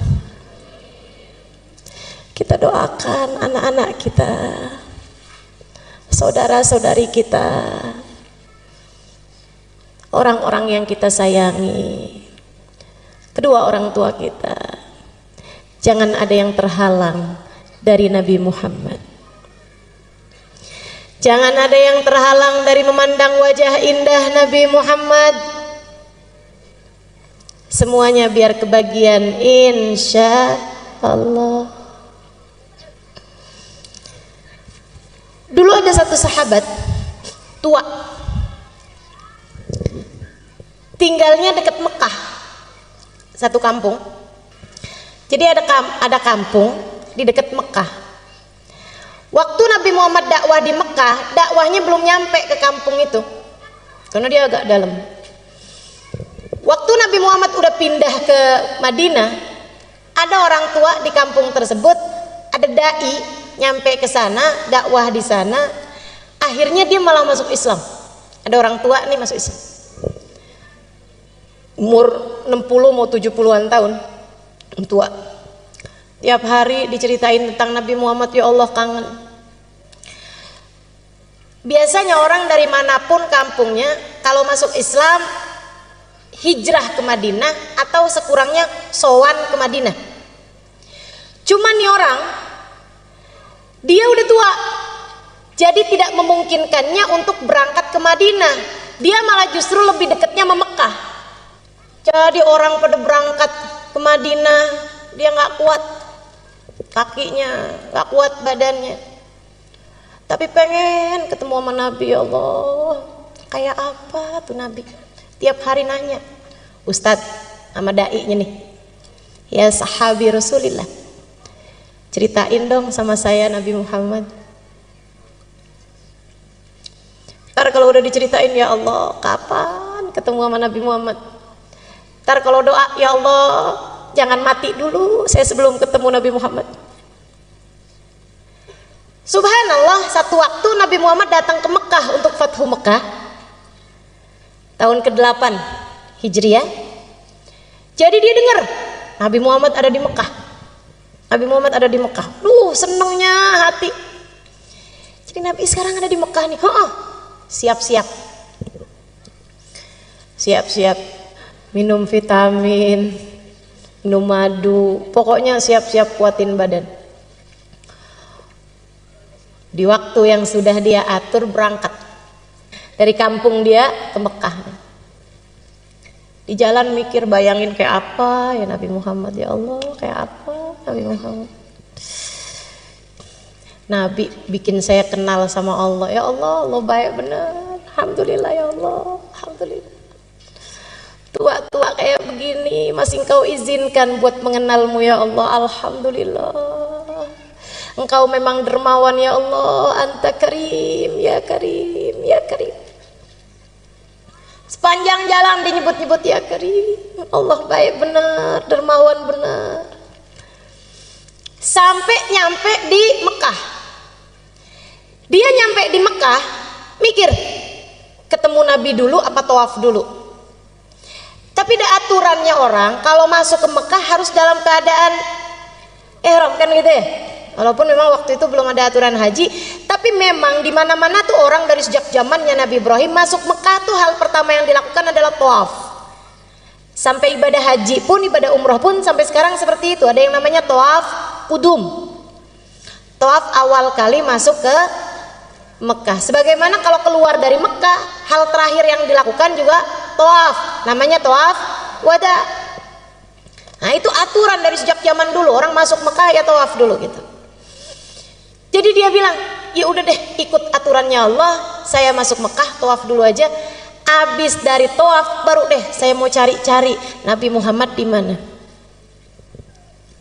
Kita doakan anak-anak kita, saudara-saudari kita, orang-orang yang kita sayangi, kedua orang tua kita. Jangan ada yang terhalang dari Nabi Muhammad. Jangan ada yang terhalang dari memandang wajah indah Nabi Muhammad. Semuanya biar kebagian insya Allah. Dulu ada satu sahabat tua, tinggalnya dekat Mekah, satu kampung. Jadi ada kampung di dekat Mekah. Waktu Nabi Muhammad dakwah di Mekah, dakwahnya belum nyampe ke kampung itu karena dia agak dalam. Waktu Nabi Muhammad udah pindah ke Madinah, ada orang tua di kampung tersebut, ada dai nyampe ke sana, dakwah di sana, akhirnya dia malah masuk Islam. Ada orang tua nih masuk Islam, umur 60 mau 70-an tahun, tua. Tiap hari diceritain tentang Nabi Muhammad, ya Allah kangen. Biasanya orang dari manapun kampungnya kalau masuk Islam hijrah ke Madinah atau sekurangnya sowan ke Madinah. Cuman nih orang, dia udah tua, jadi tidak memungkinkannya untuk berangkat ke Madinah. Dia malah justru lebih dekatnya sama Mekah. Jadi orang pada berangkat ke Madinah, dia nggak kuat kakinya, nggak kuat badannya, tapi pengen ketemu sama Nabi. Ya Allah, kayak apa tuh Nabi? Tiap hari nanya, Ustadz sama dai-nya nih, ya sahabi Rasulillah, ceritain dong sama saya Nabi Muhammad. Ntar kalau udah diceritain, ya Allah kapan ketemu sama Nabi Muhammad? Ntar kalau doa, ya Allah jangan mati dulu saya sebelum ketemu Nabi Muhammad. Subhanallah, satu waktu Nabi Muhammad datang ke Mekah untuk Fathu Mekah tahun ke-8 Hijriah. Jadi dia dengar Nabi Muhammad ada di Mekah. Nabi Muhammad ada di Mekah. Senengnya hati. Jadi Nabi sekarang ada di Mekah nih. Siap-siap. Siap-siap minum vitamin, minum madu, pokoknya siap-siap kuatin badan. Di waktu yang sudah dia atur berangkat dari kampung dia ke Mekah. Di jalan mikir, bayangin kayak apa ya Nabi Muhammad, ya Allah, kayak apa Nabi Muhammad. Nabi bikin saya kenal sama Allah. Ya Allah, Allah baik benar. Alhamdulillah ya Allah, alhamdulillah. Tua-tua kayak begini masih Engkau izinkan buat mengenalmu ya Allah, alhamdulillah. Engkau memang dermawan ya Allah, Anta Karim, ya Karim, ya Karim. Sepanjang jalan dinyebut-nyebut ya Karim. Allah baik benar, dermawan benar. Sampai nyampe di Mekah. Dia nyampe di Mekah, mikir, ketemu Nabi dulu apa tawaf dulu. Tapi ada aturannya orang kalau masuk ke Mekah harus dalam keadaan ihram kan gitu ya. Walaupun memang waktu itu belum ada aturan haji, tapi memang di mana-mana tuh orang dari sejak zamannya Nabi Ibrahim masuk Mekah tuh hal pertama yang dilakukan adalah tawaf. Sampai ibadah haji pun, ibadah umroh pun sampai sekarang seperti itu. Ada yang namanya tawaf kudum. Tawaf awal kali masuk ke Mekah. Sebagaimana kalau keluar dari Mekah, hal terakhir yang dilakukan juga tawaf. Namanya tawaf wada. Nah, itu aturan dari sejak zaman dulu. Orang masuk Mekah ya tawaf dulu gitu. Jadi dia bilang, ya udah deh ikut aturannya Allah, saya masuk Mekah tawaf dulu aja. Abis dari tawaf baru deh saya mau cari-cari Nabi Muhammad di mana.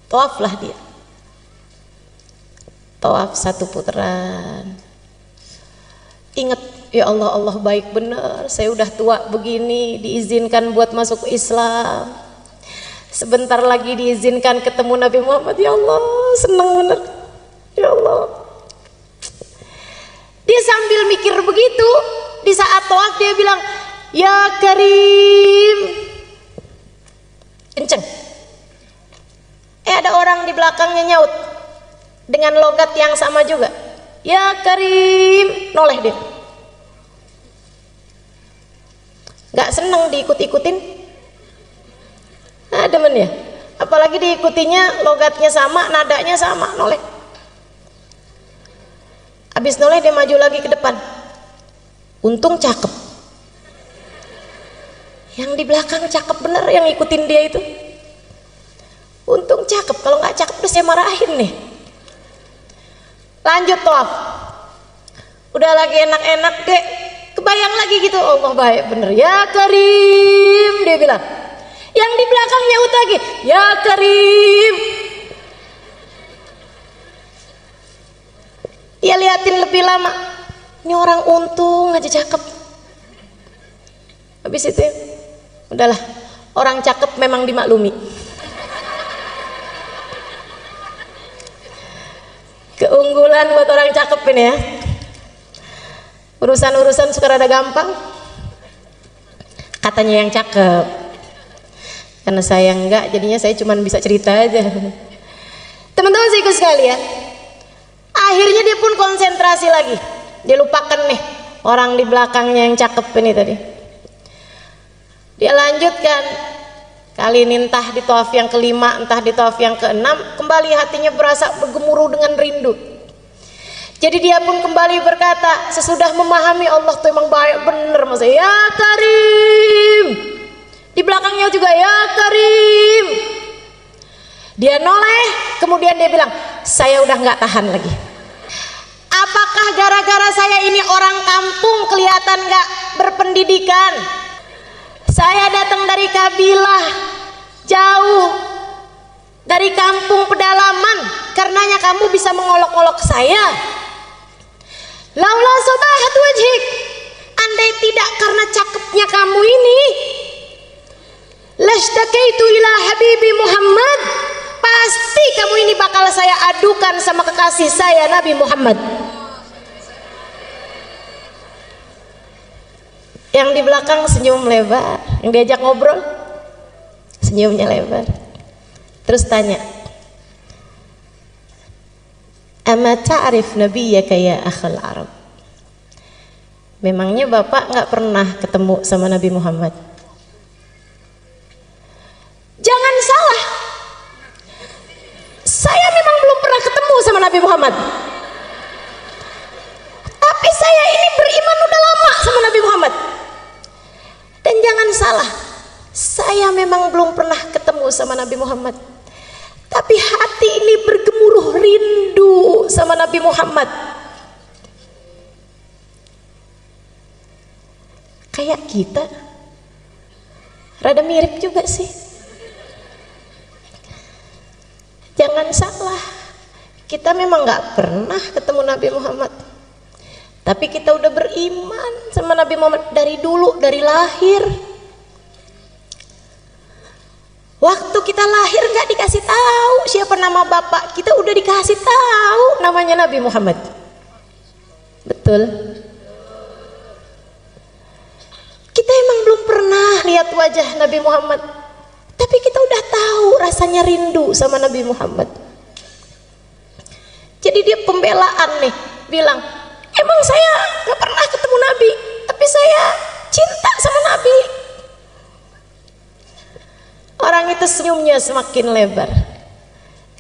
Tawaflah dia. Tawaf satu putaran. Ingat, ya Allah, Allah baik benar. Saya udah tua begini, diizinkan buat masuk Islam. Sebentar lagi diizinkan ketemu Nabi Muhammad. Ya Allah, senang benar. Ya Allah. Dia sambil mikir begitu, di saat tawaf dia bilang, ya Karim. Kenceng. Ada orang di belakangnya nyaut dengan logat yang sama juga. Ya Karim. Noleh dia. Gak seneng diikut-ikutin. Nah, demen ya. Apalagi diikutinya logatnya sama, nadanya sama, noleh. Habis noleh dia maju lagi ke depan. Untung cakep. Yang di belakang cakep bener yang ngikutin dia itu. Untung cakep, kalau nggak cakep udah saya marahin nih. Lanjut tawaf. Udah lagi enak-enak deh. Kebayang lagi gitu, Allah baik bener. Ya Karim, dia bilang. Yang di belakang nyaut lagi, ya Karim. Dia liatin lebih lama. Ini orang untung aja cakep. Habis itu ya, udahlah, orang cakep memang dimaklumi. Keunggulan buat orang cakep ini ya. Urusan-urusan suka rada gampang. Katanya yang cakep. Karena saya enggak, jadinya saya cuma bisa cerita aja. Teman-teman saya sekalian, akhirnya dia pun konsentrasi lagi. Dia lupakan nih orang di belakangnya yang cakep ini tadi. Dia lanjutkan. Kali ini entah di tawaf yang kelima, entah di tawaf yang keenam, kembali hatinya berasa bergemuruh dengan rindu. Jadi dia pun kembali berkata, sesudah memahami Allah tuh emang baik bener, mas. Ya Karim. Di belakangnya juga ya Karim. Dia noleh, kemudian dia bilang, saya udah nggak tahan lagi. Apakah gara-gara saya ini orang kampung kelihatan nggak berpendidikan? Saya datang dari kabilah jauh, dari kampung pedalaman, karenanya kamu bisa mengolok-olok saya. Laula sobahat wajhik, andai tidak karena cakepnya kamu ini, lastakaitu ila habibi Muhammad, pasti kamu ini bakal saya adukan sama kekasih saya Nabi Muhammad. Yang di belakang senyum lebar, yang diajak ngobrol senyumnya lebar. Terus tanya, ama ta'rif nabiyyaka ya akhal Arab. Memangnya Bapak nggak pernah ketemu sama Nabi Muhammad? Jangan salah, saya memang belum pernah ketemu sama Nabi Muhammad, tapi saya ini beriman udah lama sama Nabi Muhammad. Dan jangan salah, saya memang belum pernah ketemu sama Nabi Muhammad, tapi hati ini bergemuruh rindu sama Nabi Muhammad. Kayak kita, rada mirip juga sih. Jangan salah, kita memang gak pernah ketemu Nabi Muhammad, tapi kita udah beriman sama Nabi Muhammad dari dulu, dari lahir. Waktu kita lahir gak dikasih tahu siapa nama bapak kita, udah dikasih tahu namanya Nabi Muhammad. Betul? Kita emang belum pernah lihat wajah Nabi Muhammad, tapi kita udah tahu rasanya rindu sama Nabi Muhammad. Jadi dia pembelaan nih, bilang, emang saya gak pernah ketemu Nabi, tapi saya cinta sama Nabi. Orang itu senyumnya semakin lebar.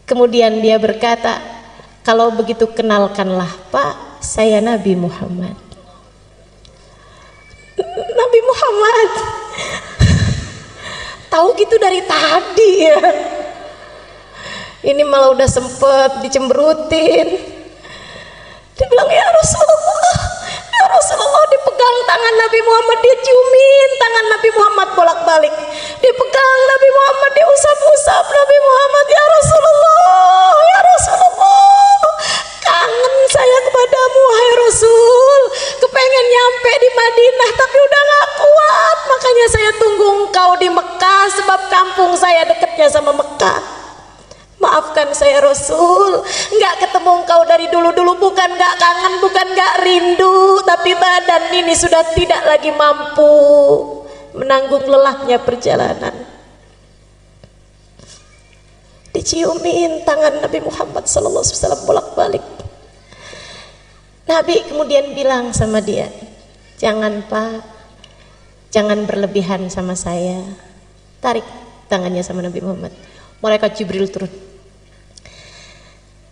Kemudian dia berkata, kalau begitu kenalkanlah Pak, saya Nabi Muhammad. Nabi Muhammad tahu gitu dari tadi ya. Ini malah udah sempet dicemberutin. Dia bilang, ya Rasulullah, dipegang tangan Nabi Muhammad, dia ciumin tangan Nabi Muhammad bolak-balik. Dipegang Nabi Muhammad, dia usap-usap Nabi Muhammad. Ya Rasulullah, kangen saya kepadamu, wahai Rasul. Kepengen nyampe di Madinah, tapi udah gak kuat. Makanya saya tunggu engkau di Mekah, sebab kampung saya dekatnya sama Mekah. Maafkan saya Rasul, nggak ketemu engkau dari dulu-dulu, bukan nggak kangen, bukan nggak rindu, tapi badan ini sudah tidak lagi mampu menanggung lelahnya perjalanan. Diciumin tangan Nabi Muhammad SAW bolak-balik. Nabi kemudian bilang sama dia, jangan Pak, jangan berlebihan sama saya. Tarik tangannya sama Nabi Muhammad. Malaikat Jibril turun.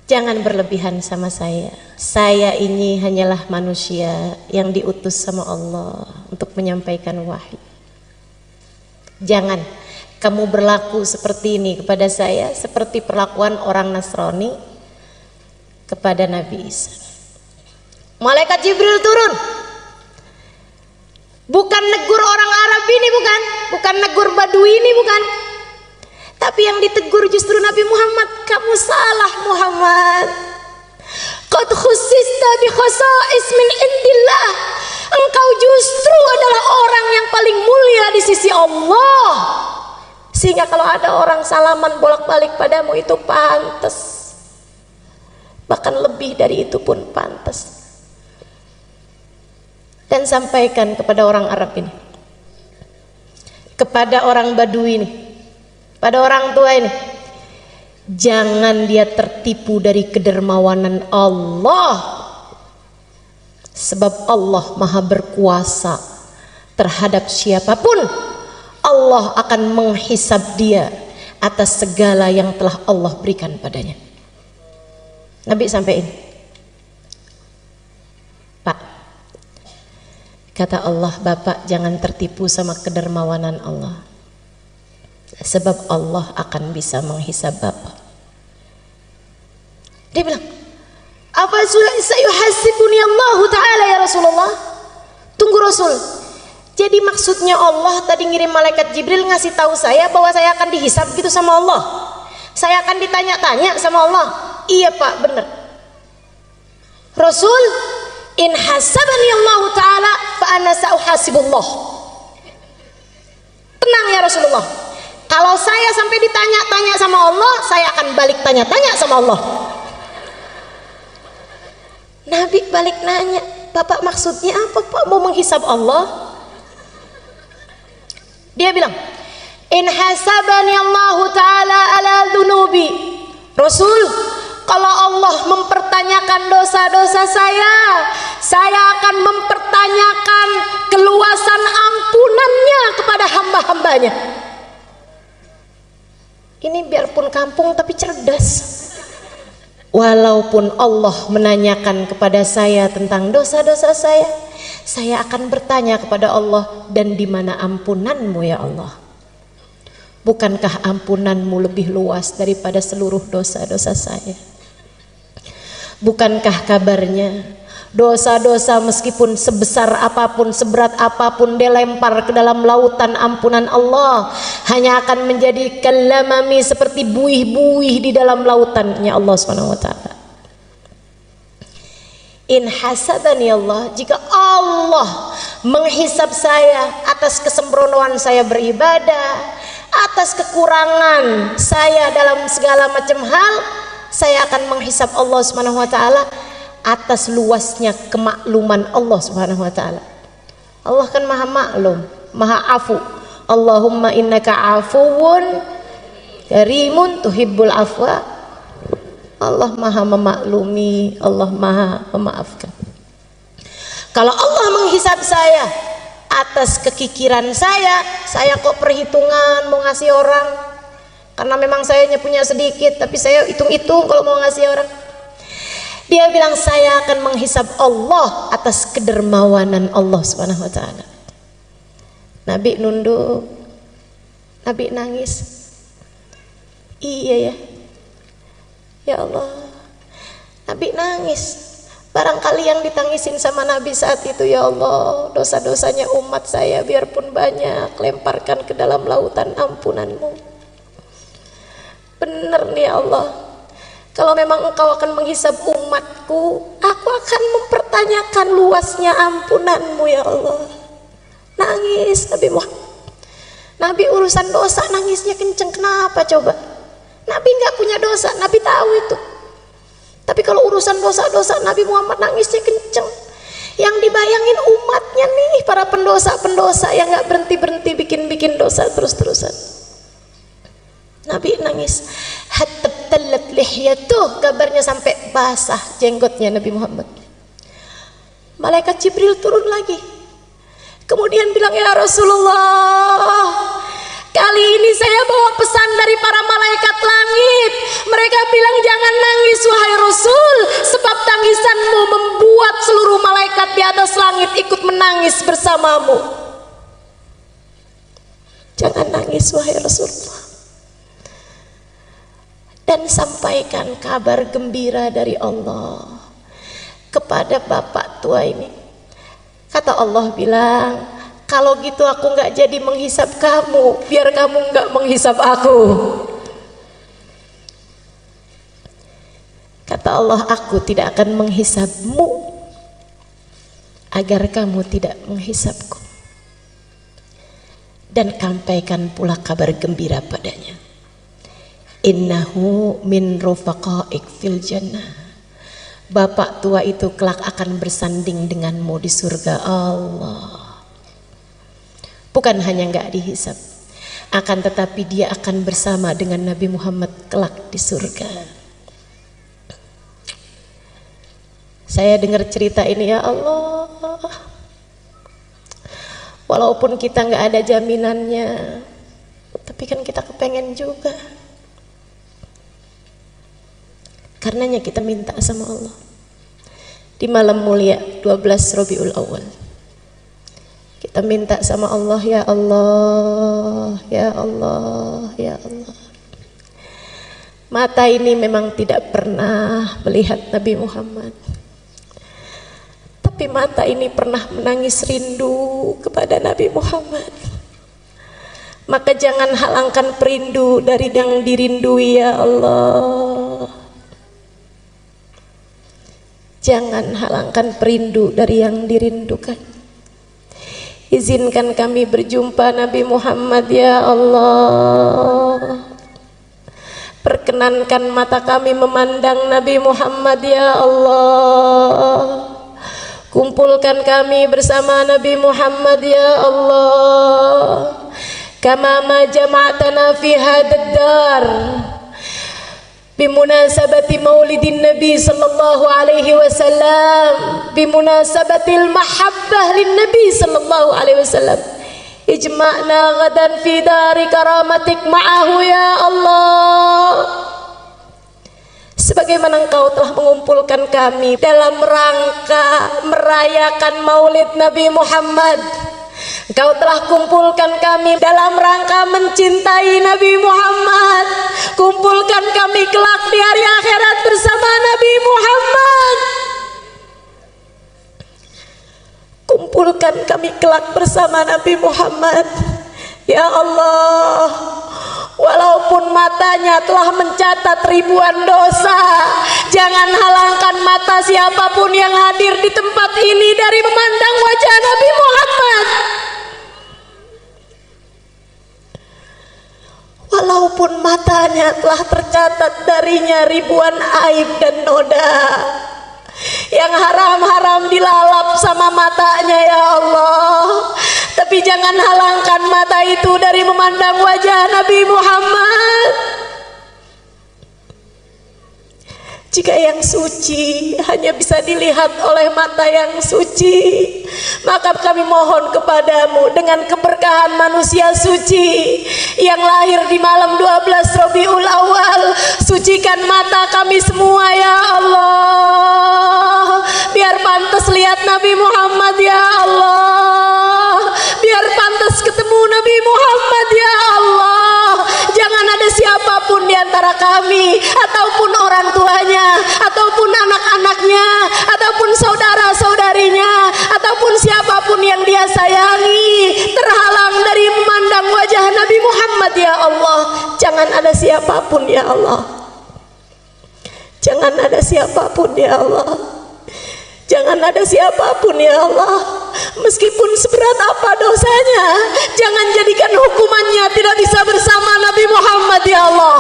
Jangan berlebihan sama saya. Saya ini hanyalah manusia yang diutus sama Allah untuk menyampaikan wahyu. Jangan kamu berlaku seperti ini kepada saya, seperti perlakuan orang Nasrani kepada Nabi Isa. Malaikat Jibril turun. Bukan negur orang Arab ini, bukan negur Badui ini, bukan. Tapi yang ditegur justru Nabi Muhammad. Kamu salah Muhammad. Qad khussista bi khasa'is min indillah. Engkau justru adalah orang yang paling mulia di sisi Allah. Sehingga kalau ada orang salaman bolak-balik padamu itu pantas. Bahkan lebih dari itu pun pantas. Dan sampaikan kepada orang Arab ini, kepada orang Badui ini, pada orang tua ini, jangan dia tertipu dari kedermawanan Allah, sebab Allah maha berkuasa terhadap siapapun. Allah akan menghisab dia atas segala yang telah Allah berikan padanya. Nabi sampaikan, Pak, kata Allah, Bapak jangan tertipu sama kedermawanan Allah, sebab Allah akan bisa menghisab Bapak. Dia bilang, apa sayuhasibuni Allah Ta'ala ya Rasulullah? Tunggu Rasul, jadi maksudnya Allah tadi ngirim malaikat Jibril ngasih tahu saya bahwa saya akan dihisab gitu sama Allah, saya akan ditanya-tanya sama Allah? Iya Pak, benar Rasul. In hasabani Allah Ta'ala fa ana sa'uhasibullah. Tenang ya Rasulullah, kalau saya sampai ditanya-tanya sama Allah, saya akan balik tanya-tanya sama Allah. Nabi balik nanya, Bapak maksudnya apa Pak, mau menghisab Allah? Dia bilang, in hasabani Allah Ta'ala ala dhunubi. Rasul, Kalau Allah mempertanyakan dosa-dosa saya akan mempertanyakan keluasan ampunannya kepada hamba-hambanya. Ini biarpun kampung tapi cerdas. Walaupun Allah menanyakan kepada saya tentang dosa-dosa saya akan bertanya kepada Allah, dan di mana ampunanmu ya Allah? Bukankah ampunanmu lebih luas daripada seluruh dosa-dosa saya? Bukankah kabarnya dosa-dosa meskipun sebesar apapun, seberat apapun dilempar ke dalam lautan ampunan Allah, hanya akan menjadi kalamami, seperti buih-buih di dalam lautannya Allah Subhanahu wa taala. In hasabani Allah, jika Allah menghisab saya atas kesembronoan saya beribadah, atas kekurangan saya dalam segala macam hal, saya akan menghisab Allah Subhanahu wa taala atas luasnya kemakluman Allah Subhanahu wa taala. Allah kan maha maklum, maha afu. Allahumma innaka afuwun karimun tuhibbul afwa. Allah maha memaklumi, Allah maha memaafkan. Kalau Allah menghisab saya atas kekikiran saya kok perhitungan mau ngasih orang, karena memang saya punya sedikit, tapi saya hitung-hitung kalau mau ngasih orang. Dia bilang saya akan menghisab Allah atas kedermawanan Allah Subhanahu wa taala. Nabi nunduk, Nabi nangis. Iya ya, ya Allah, Nabi nangis. Barangkali yang ditangisin sama Nabi saat itu, ya Allah, dosa-dosanya umat saya biarpun banyak, lemparkan ke dalam lautan ampunanmu. Bener nih ya Allah, kalau memang engkau akan menghisab umatku, aku akan mempertanyakan luasnya ampunanmu ya Allah. Nangis Nabi Muhammad. Nabi urusan dosa nangisnya kenceng, kenapa coba? Nabi nggak punya dosa, Nabi tahu itu. Tapi kalau urusan dosa-dosa Nabi Muhammad nangisnya kenceng. Yang dibayangin umatnya nih, para pendosa-pendosa yang nggak berhenti-berhenti bikin dosa terus-terusan. Nabi nangis. Hatta talat lihyatuh, kabarnya sampai basah jenggotnya Nabi Muhammad. Malaikat Jibril turun lagi. Kemudian bilang, ya Rasulullah, kali ini saya bawa pesan dari para malaikat langit. Mereka bilang jangan nangis wahai Rasul, sebab tangisanmu membuat seluruh malaikat di atas langit ikut menangis bersamamu. Jangan nangis wahai Rasulullah. Dan sampaikan kabar gembira dari Allah kepada bapak tua ini. Kata Allah bilang, kalau gitu aku nggak jadi menghisab kamu, biar kamu nggak menghisab aku. Kata Allah, aku tidak akan menghisabmu agar kamu tidak menghisabku. Dan sampaikan pula kabar gembira padanya. Innahu min rufaqaik fil jannah. Bapak tua itu kelak akan bersanding denganmu di surga Allah. Bukan hanya nggak dihisab, akan tetapi dia akan bersama dengan Nabi Muhammad kelak di surga. Saya dengar cerita ini, ya Allah, walaupun kita nggak ada jaminannya, tapi kan kita kepengen juga. Karenanya kita minta sama Allah di malam mulia 12 Rabiul Awal. Kita minta sama Allah, ya Allah, ya Allah, ya Allah. Mata ini memang tidak pernah melihat Nabi Muhammad, tapi mata ini pernah menangis rindu kepada Nabi Muhammad. Maka jangan halangkan perindu dari yang dirindui, ya Allah. Jangan halangkan perindu dari yang dirindukan. Izinkan kami berjumpa Nabi Muhammad, ya Allah. Perkenankan mata kami memandang Nabi Muhammad, ya Allah. Kumpulkan kami bersama Nabi Muhammad, ya Allah. Kama ma jama'tana fi hadad dar. bimunasabati maulidin Nabi sallallahu alaihi wasallam, bimunasabatil mahabbah lin Nabi sallallahu alaihi wasallam. Ijma'na ghadan fi dari karamatik ma'ahu ya Allah. Sebagaimana Engkau telah mengumpulkan kami dalam rangka merayakan maulid Nabi Muhammad, Engkau telah kumpulkan kami dalam rangka mencintai Nabi Muhammad. Kumpulkan kami kelak di hari akhirat bersama Nabi Muhammad. Kumpulkan kami kelak bersama Nabi Muhammad. Ya Allah, walaupun matanya telah mencatat ribuan dosa, jangan halangkan mata siapapun yang hadir di tempat ini dari memandang wajah Nabi Muhammad. Walaupun matanya telah tercatat darinya ribuan aib dan noda yang haram-haram dilalap sama matanya ya Allah, tapi jangan halangkan mata itu dari memandang wajah Nabi Muhammad. Jika yang suci hanya bisa dilihat oleh mata yang suci, maka kami mohon kepadamu dengan keberkahan manusia suci yang lahir di malam 12 Rabiul Awal, sucikan mata kami semua ya Allah, biar pantas lihat Nabi Muhammad ya Allah, biar pantas ketemu Nabi Muhammad ya Allah. Jangan ada siapapun di antara kami ataupun orang tuanya ataupun anak-anaknya ataupun saudara-saudarinya ataupun siapapun yang dia sayangi terhalang dari memandang wajah Nabi Muhammad ya Allah. Jangan ada siapapun ya Allah, jangan ada siapapun ya Allah, jangan ada siapapun ya Allah. Meskipun seberat apa dosanya, jangan jadikan hukumannya tidak bisa bersama Nabi Muhammad ya Allah.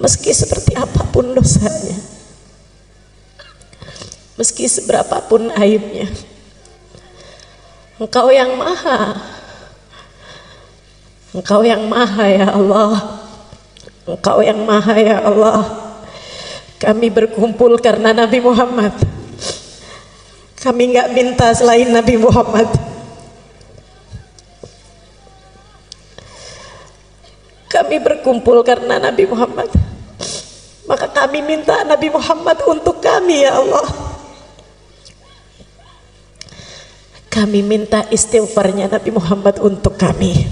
Meski seperti apapun dosanya, meski seberapapun aibnya, Engkau yang maha, Engkau yang maha ya Allah, Engkau yang maha ya Allah. Kami berkumpul karena Nabi Muhammad. Kami nggak minta selain Nabi Muhammad. Kami berkumpul karena Nabi Muhammad. Maka kami minta Nabi Muhammad untuk kami ya Allah. Kami minta istighfarnya Nabi Muhammad untuk kami.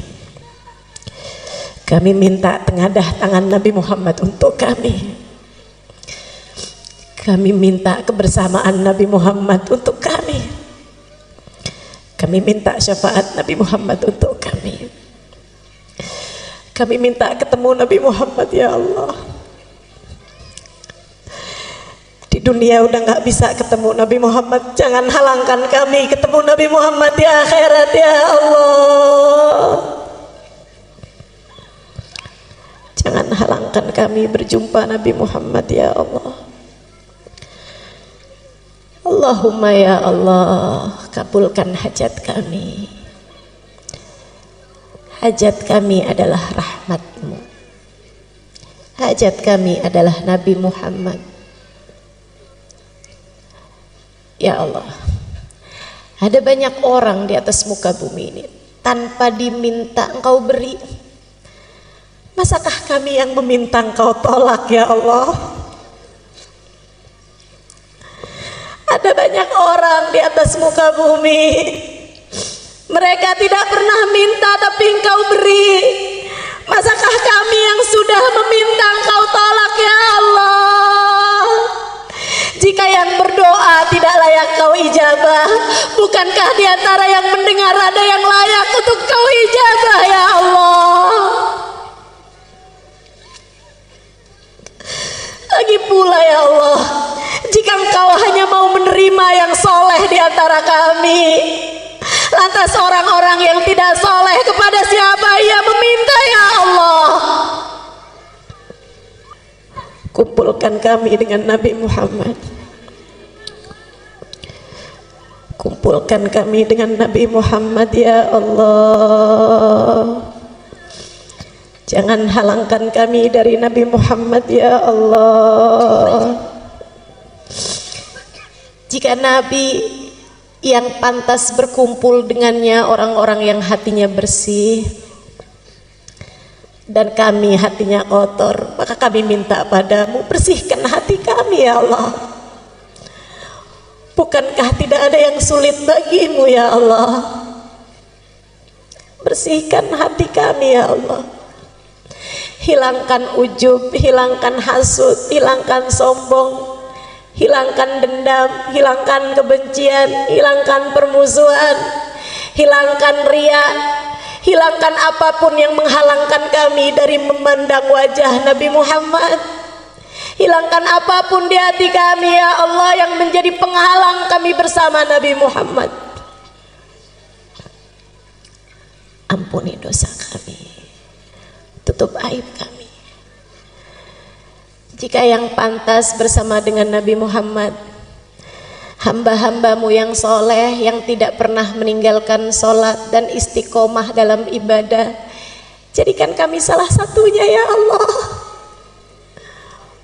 Kami minta tengadah tangan Nabi Muhammad untuk kami. Kami minta kebersamaan Nabi Muhammad untuk kami. Kami minta syafaat Nabi Muhammad untuk kami. Kami minta ketemu Nabi Muhammad ya Allah. Di dunia udah gak bisa ketemu Nabi Muhammad, jangan halangkan kami ketemu Nabi Muhammad di akhirat ya Allah. Jangan halangkan kami berjumpa Nabi Muhammad ya Allah. Allahumma ya Allah, kabulkan hajat kami. Hajat kami adalah rahmat-Mu. Hajat kami adalah Nabi Muhammad. Ya Allah, ada banyak orang di atas muka bumi ini tanpa diminta Engkau beri. Masakah kami yang meminta Engkau tolak ya Allah? Ada banyak orang di atas muka bumi, mereka tidak pernah minta tapi Engkau beri. Masakah kami yang sudah meminta Engkau tolak ya Allah? Jika yang berdoa tidak layak Kau ijabah, bukankah di antara yang mendengar ada yang layak untuk Kau ijabah ya Allah? Lagi pula ya Allah, jika Engkau hanya mau menerima yang soleh di antara kami, lantas orang-orang yang tidak soleh kepada siapa ia meminta ya Allah? Kumpulkan kami dengan Nabi Muhammad. Kumpulkan kami dengan Nabi Muhammad ya Allah. Jangan halangkan kami dari Nabi Muhammad ya Allah. Jika Nabi yang pantas berkumpul dengannya orang-orang yang hatinya bersih, dan kami hatinya kotor, maka kami minta padamu, bersihkan hati kami ya Allah. Bukankah tidak ada yang sulit bagimu ya Allah? Bersihkan hati kami ya Allah. Hilangkan ujub, hilangkan hasud, hilangkan sombong, hilangkan dendam, hilangkan kebencian, hilangkan permusuhan, hilangkan ria, hilangkan apapun yang menghalangkan kami dari memandang wajah Nabi Muhammad. Hilangkan apapun di hati kami ya Allah yang menjadi penghalang kami bersama Nabi Muhammad. Ampuni dosa kami, tutup aib kami. Jika yang pantas bersama dengan Nabi Muhammad, hamba-hambamu yang soleh, yang tidak pernah meninggalkan sholat dan istiqomah dalam ibadah, jadikan kami salah satunya ya Allah.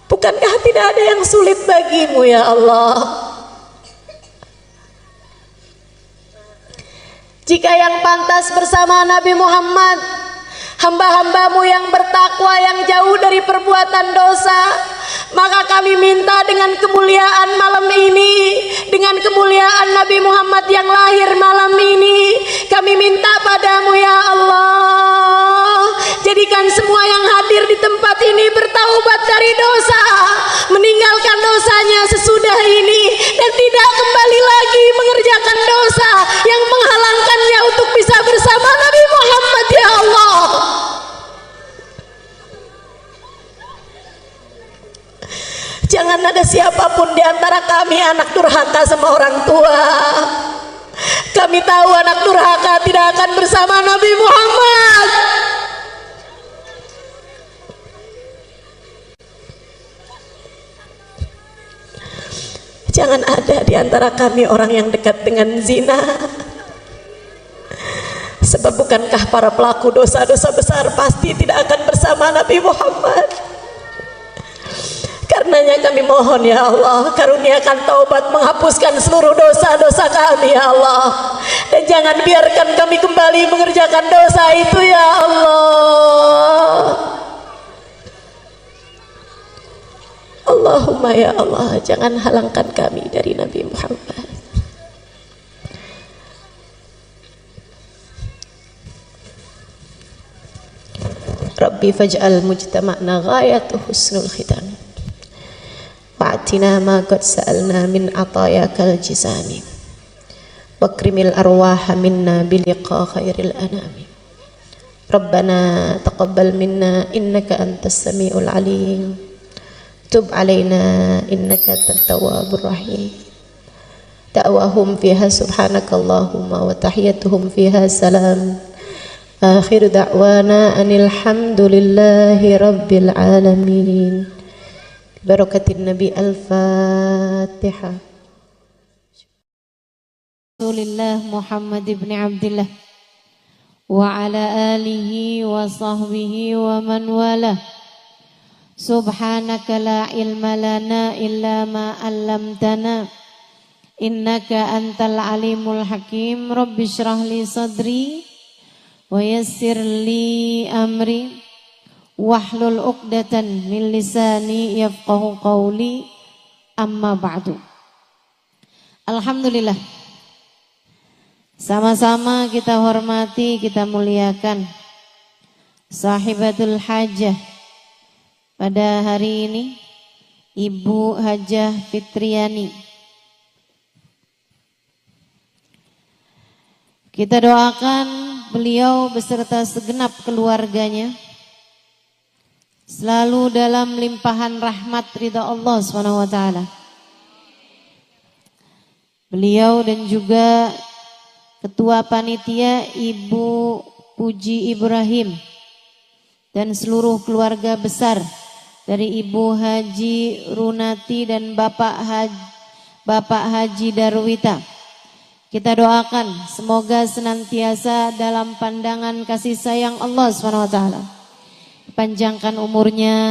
Bukankah tidak ada yang sulit bagimu ya Allah? Jika yang pantas bersama Nabi Muhammad, hamba-hambamu yang bertakwa, yang jauh dari perbuatan dosa, maka kami minta dengan kemuliaan malam ini, dengan kemuliaan Nabi Muhammad yang lahir malam ini, kami minta padamu ya Allah, jadikan semua yang hadir di tempat ini bertaubat dari dosa, meninggalkan dosanya sesudah ini, dan tidak kembali lagi mengerjakan dosa yang menghalangkannya untuk bisa bersama Nabi Muhammad ya Allah. Jangan ada siapapun di antara kami anak durhaka sama orang tua. Kami tahu anak durhaka tidak akan bersama Nabi Muhammad. Jangan ada di antara kami orang yang dekat dengan zina. Sebab bukankah para pelaku dosa-dosa besar pasti tidak akan bersama Nabi Muhammad? Karenanya kami mohon ya Allah, karuniakan taubat menghapuskan seluruh dosa-dosa kami ya Allah, dan jangan biarkan kami kembali mengerjakan dosa itu ya Allah. Allahumma ya Allah, jangan halangkan kami dari Nabi Muhammad. Rabbi faj'al mujtama'na ghayatu husnul khitam wa'atina ma qad sa'alna min atayakal jizami wakrimil arwaha minna biliqa khairil anami. Rabbana taqabbal minna innaka antas sami'ul alim, tub alaina innaka antat tawwabur rahim. Da'wahum fiha subhanakallahumma wa tahiyyatuhum fiha salam. Akhir da'wana anil hamdulillahi rabbil alamin. Barakatin Nabi. Al-Fatihah. Rasulillah Muhammad ibn Abdillah wa ala alihi wa sahbihi wa man wala. Subhanaka la ilma lana illa ma 'allamtana innaka antal alimul hakim. Rabbi shrah li sadri wa yassir li amri wahlul 'uqdatan min lisani yafqahu qawli. Amma ba'du. Alhamdulillah, sama-sama kita hormati, kita muliakan sahibatul hajah pada hari ini, Ibu Hajah Fitriani. Kita doakan beliau beserta segenap keluarganya selalu dalam limpahan rahmat ridha Allah SWT. Beliau dan juga Ketua Panitia Ibu Puji Ibrahim dan seluruh keluarga besar dari Ibu Haji Runati dan Bapak Haji Darwita. Kita doakan semoga senantiasa dalam pandangan kasih sayang Allah SWT. dipanjangkan umurnya,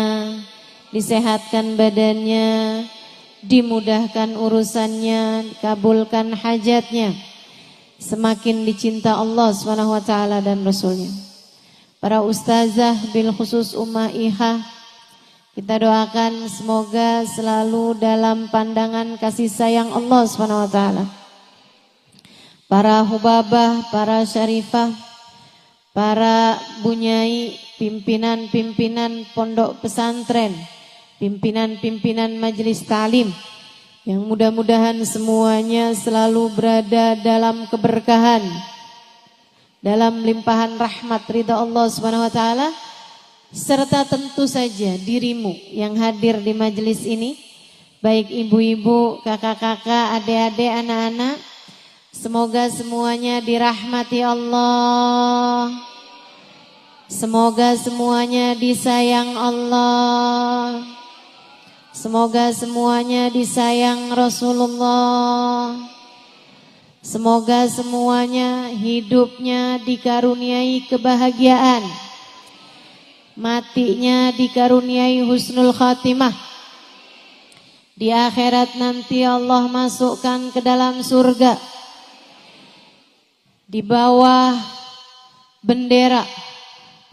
disehatkan badannya, dimudahkan urusannya, dikabulkan hajatnya, semakin dicinta Allah SWT dan Rasulnya. Para ustazah bil khusus Ummah Iha, kita doakan semoga selalu dalam pandangan kasih sayang Allah SWT. Para hubabah, para syarifah, para bunyai, pimpinan-pimpinan pondok pesantren, pimpinan-pimpinan majelis talim, yang mudah-mudahan semuanya selalu berada dalam keberkahan, dalam limpahan rahmat ridha Allah Subhanahu wa taala, serta tentu saja dirimu yang hadir di majelis ini, baik ibu-ibu, kakak-kakak, adik-adik, anak-anak, semoga semuanya dirahmati Allah. Semoga semuanya disayang Allah. Semoga semuanya disayang Rasulullah. Semoga semuanya hidupnya dikaruniai kebahagiaan, matinya dikaruniai husnul khatimah. Di akhirat nanti Allah masukkan ke dalam surga di bawah bendera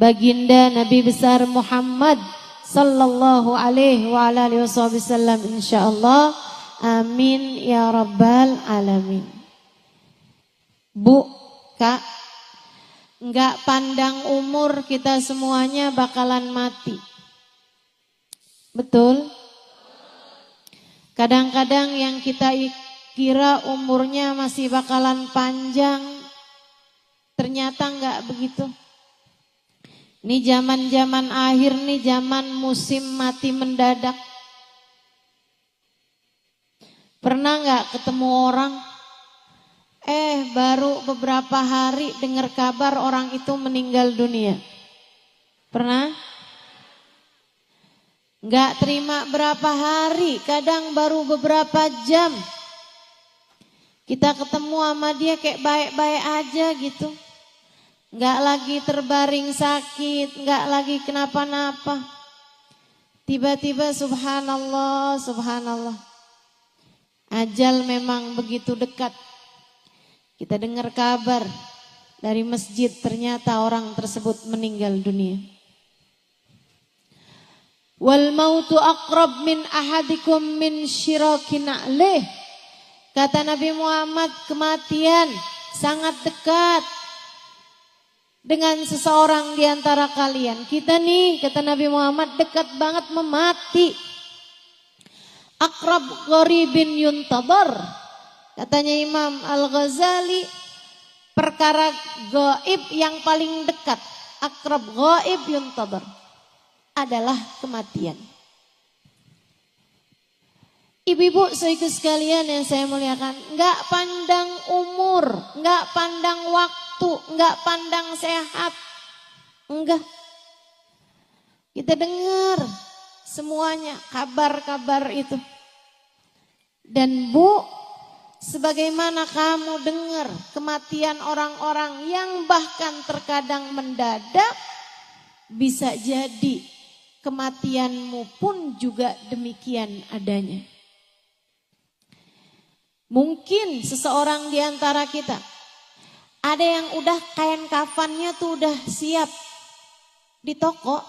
baginda Nabi besar Muhammad sallallahu alaihi wa alihi wasallam, insyaallah. Amin ya rabbal alamin. Bu, Kak, enggak pandang umur, kita semuanya bakalan mati. Betul? Kadang-kadang yang kita kira umurnya masih bakalan panjang, ternyata enggak begitu. Ini zaman-zaman akhir nih, zaman musim mati mendadak. Pernah enggak ketemu orang, baru beberapa hari dengar kabar orang itu meninggal dunia? Pernah? Enggak terima berapa hari, kadang baru beberapa jam. Kita ketemu sama dia kayak baik-baik aja gitu. Enggak lagi terbaring sakit, enggak lagi kenapa-napa. Tiba-tiba subhanallah, subhanallah. Ajal memang begitu dekat. Kita dengar kabar dari masjid, ternyata orang tersebut meninggal dunia. Wal mautu aqrab min ahadikum min syirakin na'lih. Kata Nabi Muhammad, kematian sangat dekat dengan seseorang di antara kalian. Kita nih, kata Nabi Muhammad, dekat banget memati. Aqrab gharibin yuntadar. Katanya Imam Al-Ghazali, perkara gaib yang paling dekat, akrab gaib yuntadar, adalah kematian. Ibu-ibu saudaraku sekalian yang saya muliakan, enggak pandang umur, enggak pandang waktu, enggak pandang sehat. Enggak. Kita dengar semuanya kabar-kabar itu. Dan Bu, sebagaimana kamu dengar kematian orang-orang yang bahkan terkadang mendadak, bisa jadi kematianmu pun juga demikian adanya. Mungkin seseorang di antara kita, ada yang udah kain kafannya tuh udah siap di toko.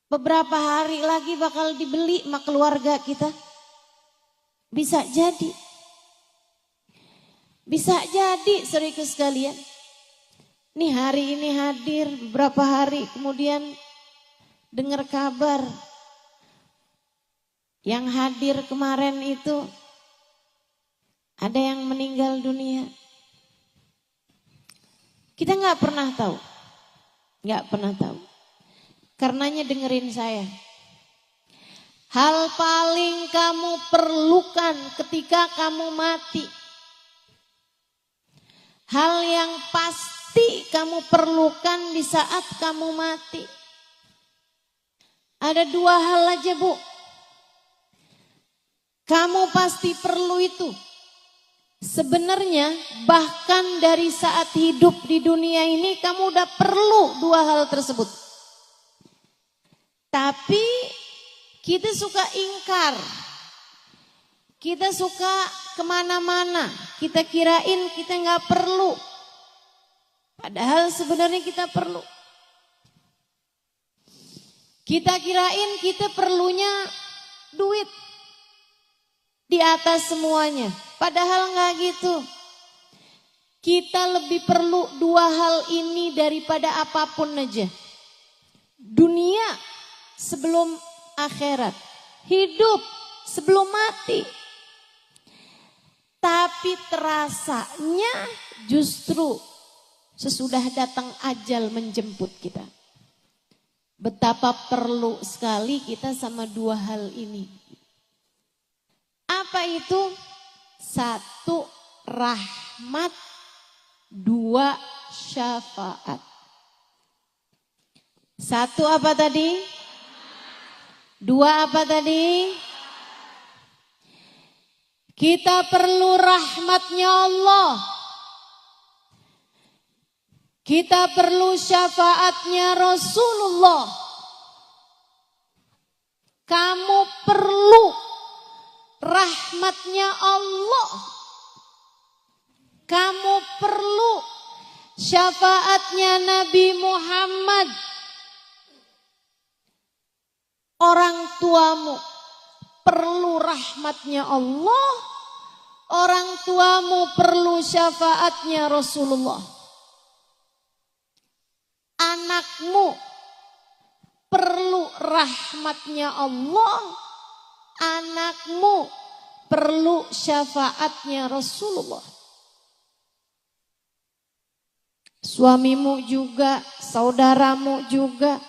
Beberapa hari lagi bakal dibeli sama keluarga kita. Bisa jadi. Bisa jadi saudaraku sekalian. Nih hari ini hadir, beberapa hari kemudian dengar kabar. Yang hadir kemarin itu ada yang meninggal dunia. Kita nggak pernah tahu. Nggak pernah tahu. Karenanya dengerin saya. Hal paling kamu perlukan ketika kamu mati, hal yang pasti kamu perlukan di saat kamu mati, ada dua hal aja Bu. Kamu pasti perlu itu. Sebenarnya bahkan dari saat hidup di dunia ini kamu udah perlu dua hal tersebut. Tapi kita suka ingkar. Kita suka kemana-mana. Kita kirain kita nggak perlu. Padahal sebenarnya kita perlu. Kita kirain kita perlunya duit di atas semuanya. Padahal nggak gitu. Kita lebih perlu dua hal ini daripada apapun aja. Dunia sebelum akhirat. Hidup sebelum mati. Tapi terasanya justru sesudah datang ajal menjemput kita. Betapa perlu sekali kita sama dua hal ini. Apa itu? Satu, rahmat. Dua, syafaat. Satu apa tadi? Dua apa tadi? Kita perlu rahmatnya Allah. Kita perlu syafaatnya Rasulullah. Kamu perlu rahmatnya Allah. Kamu perlu syafaatnya Nabi Muhammad. Orang tuamu perlu rahmatnya Allah. Orang tuamu perlu syafaatnya Rasulullah. Anakmu perlu rahmatnya Allah. Anakmu perlu syafaatnya Rasulullah. Suamimu juga, saudaramu juga.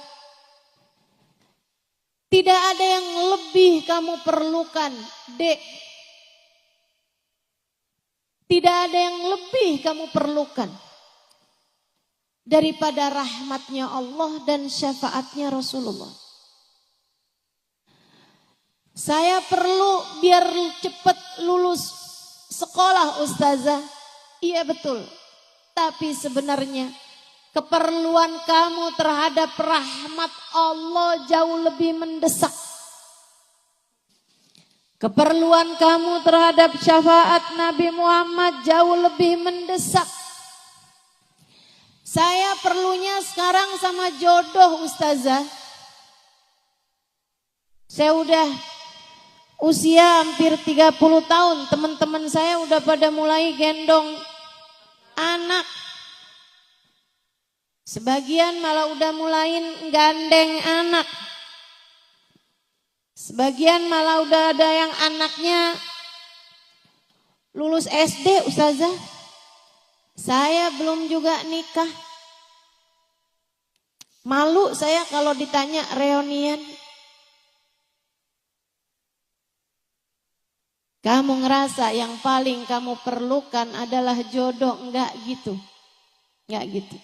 Tidak ada yang lebih kamu perlukan, Dek. Tidak ada yang lebih kamu perlukan daripada rahmatnya Allah dan syafaatnya Rasulullah. Saya perlu biar cepat lulus sekolah, Ustazah. Iya betul. Tapi sebenarnya keperluan kamu terhadap rahmat Allah jauh lebih mendesak. Keperluan kamu terhadap syafaat Nabi Muhammad jauh lebih mendesak. Saya perlunya sekarang sama jodoh, Ustazah. Saya udah usia hampir 30 tahun. Teman-teman saya udah pada mulai gendong anak. Sebagian malah udah mulain gandeng anak. Sebagian malah udah ada yang anaknya lulus SD, Ustazah. Saya belum juga nikah. Malu saya kalau ditanya reunian. Kamu ngerasa yang paling kamu perlukan adalah jodoh, enggak gitu. Enggak gitu.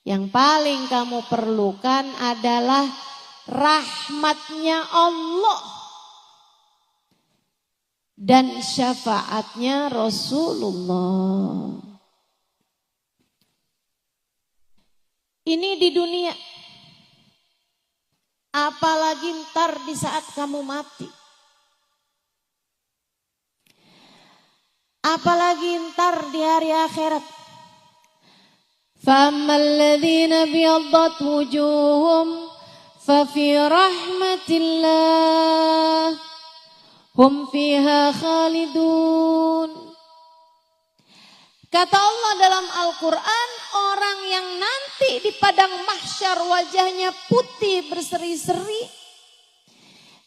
Yang paling kamu perlukan adalah rahmatnya Allah dan syafaatnya Rasulullah. Ini di dunia. Apalagi ntar di saat kamu mati. Apalagi ntar di hari akhirat. فَأَمَّا الَّذِينَ ابْيَضَّتْ وُجُوهُهُمْ فَفِي رَحْمَةِ اللَّهِ هُمْ فِيهَا خَالِدُونَ. Kata Allah dalam Al-Quran, orang yang nanti di padang mahsyar wajahnya putih berseri-seri.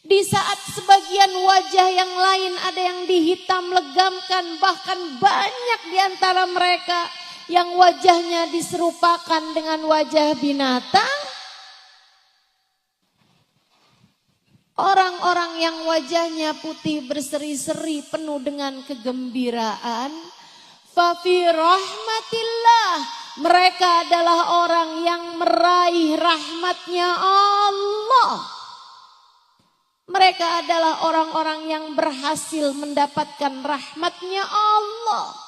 Di saat sebagian wajah yang lain ada yang dihitam legamkan, bahkan banyak di antara mereka yang wajahnya diserupakan dengan wajah binatang. Orang-orang yang wajahnya putih berseri-seri penuh dengan kegembiraan. Fafi rahmatillah, mereka adalah orang yang meraih rahmatnya Allah. Mereka adalah orang-orang yang berhasil mendapatkan rahmatnya Allah.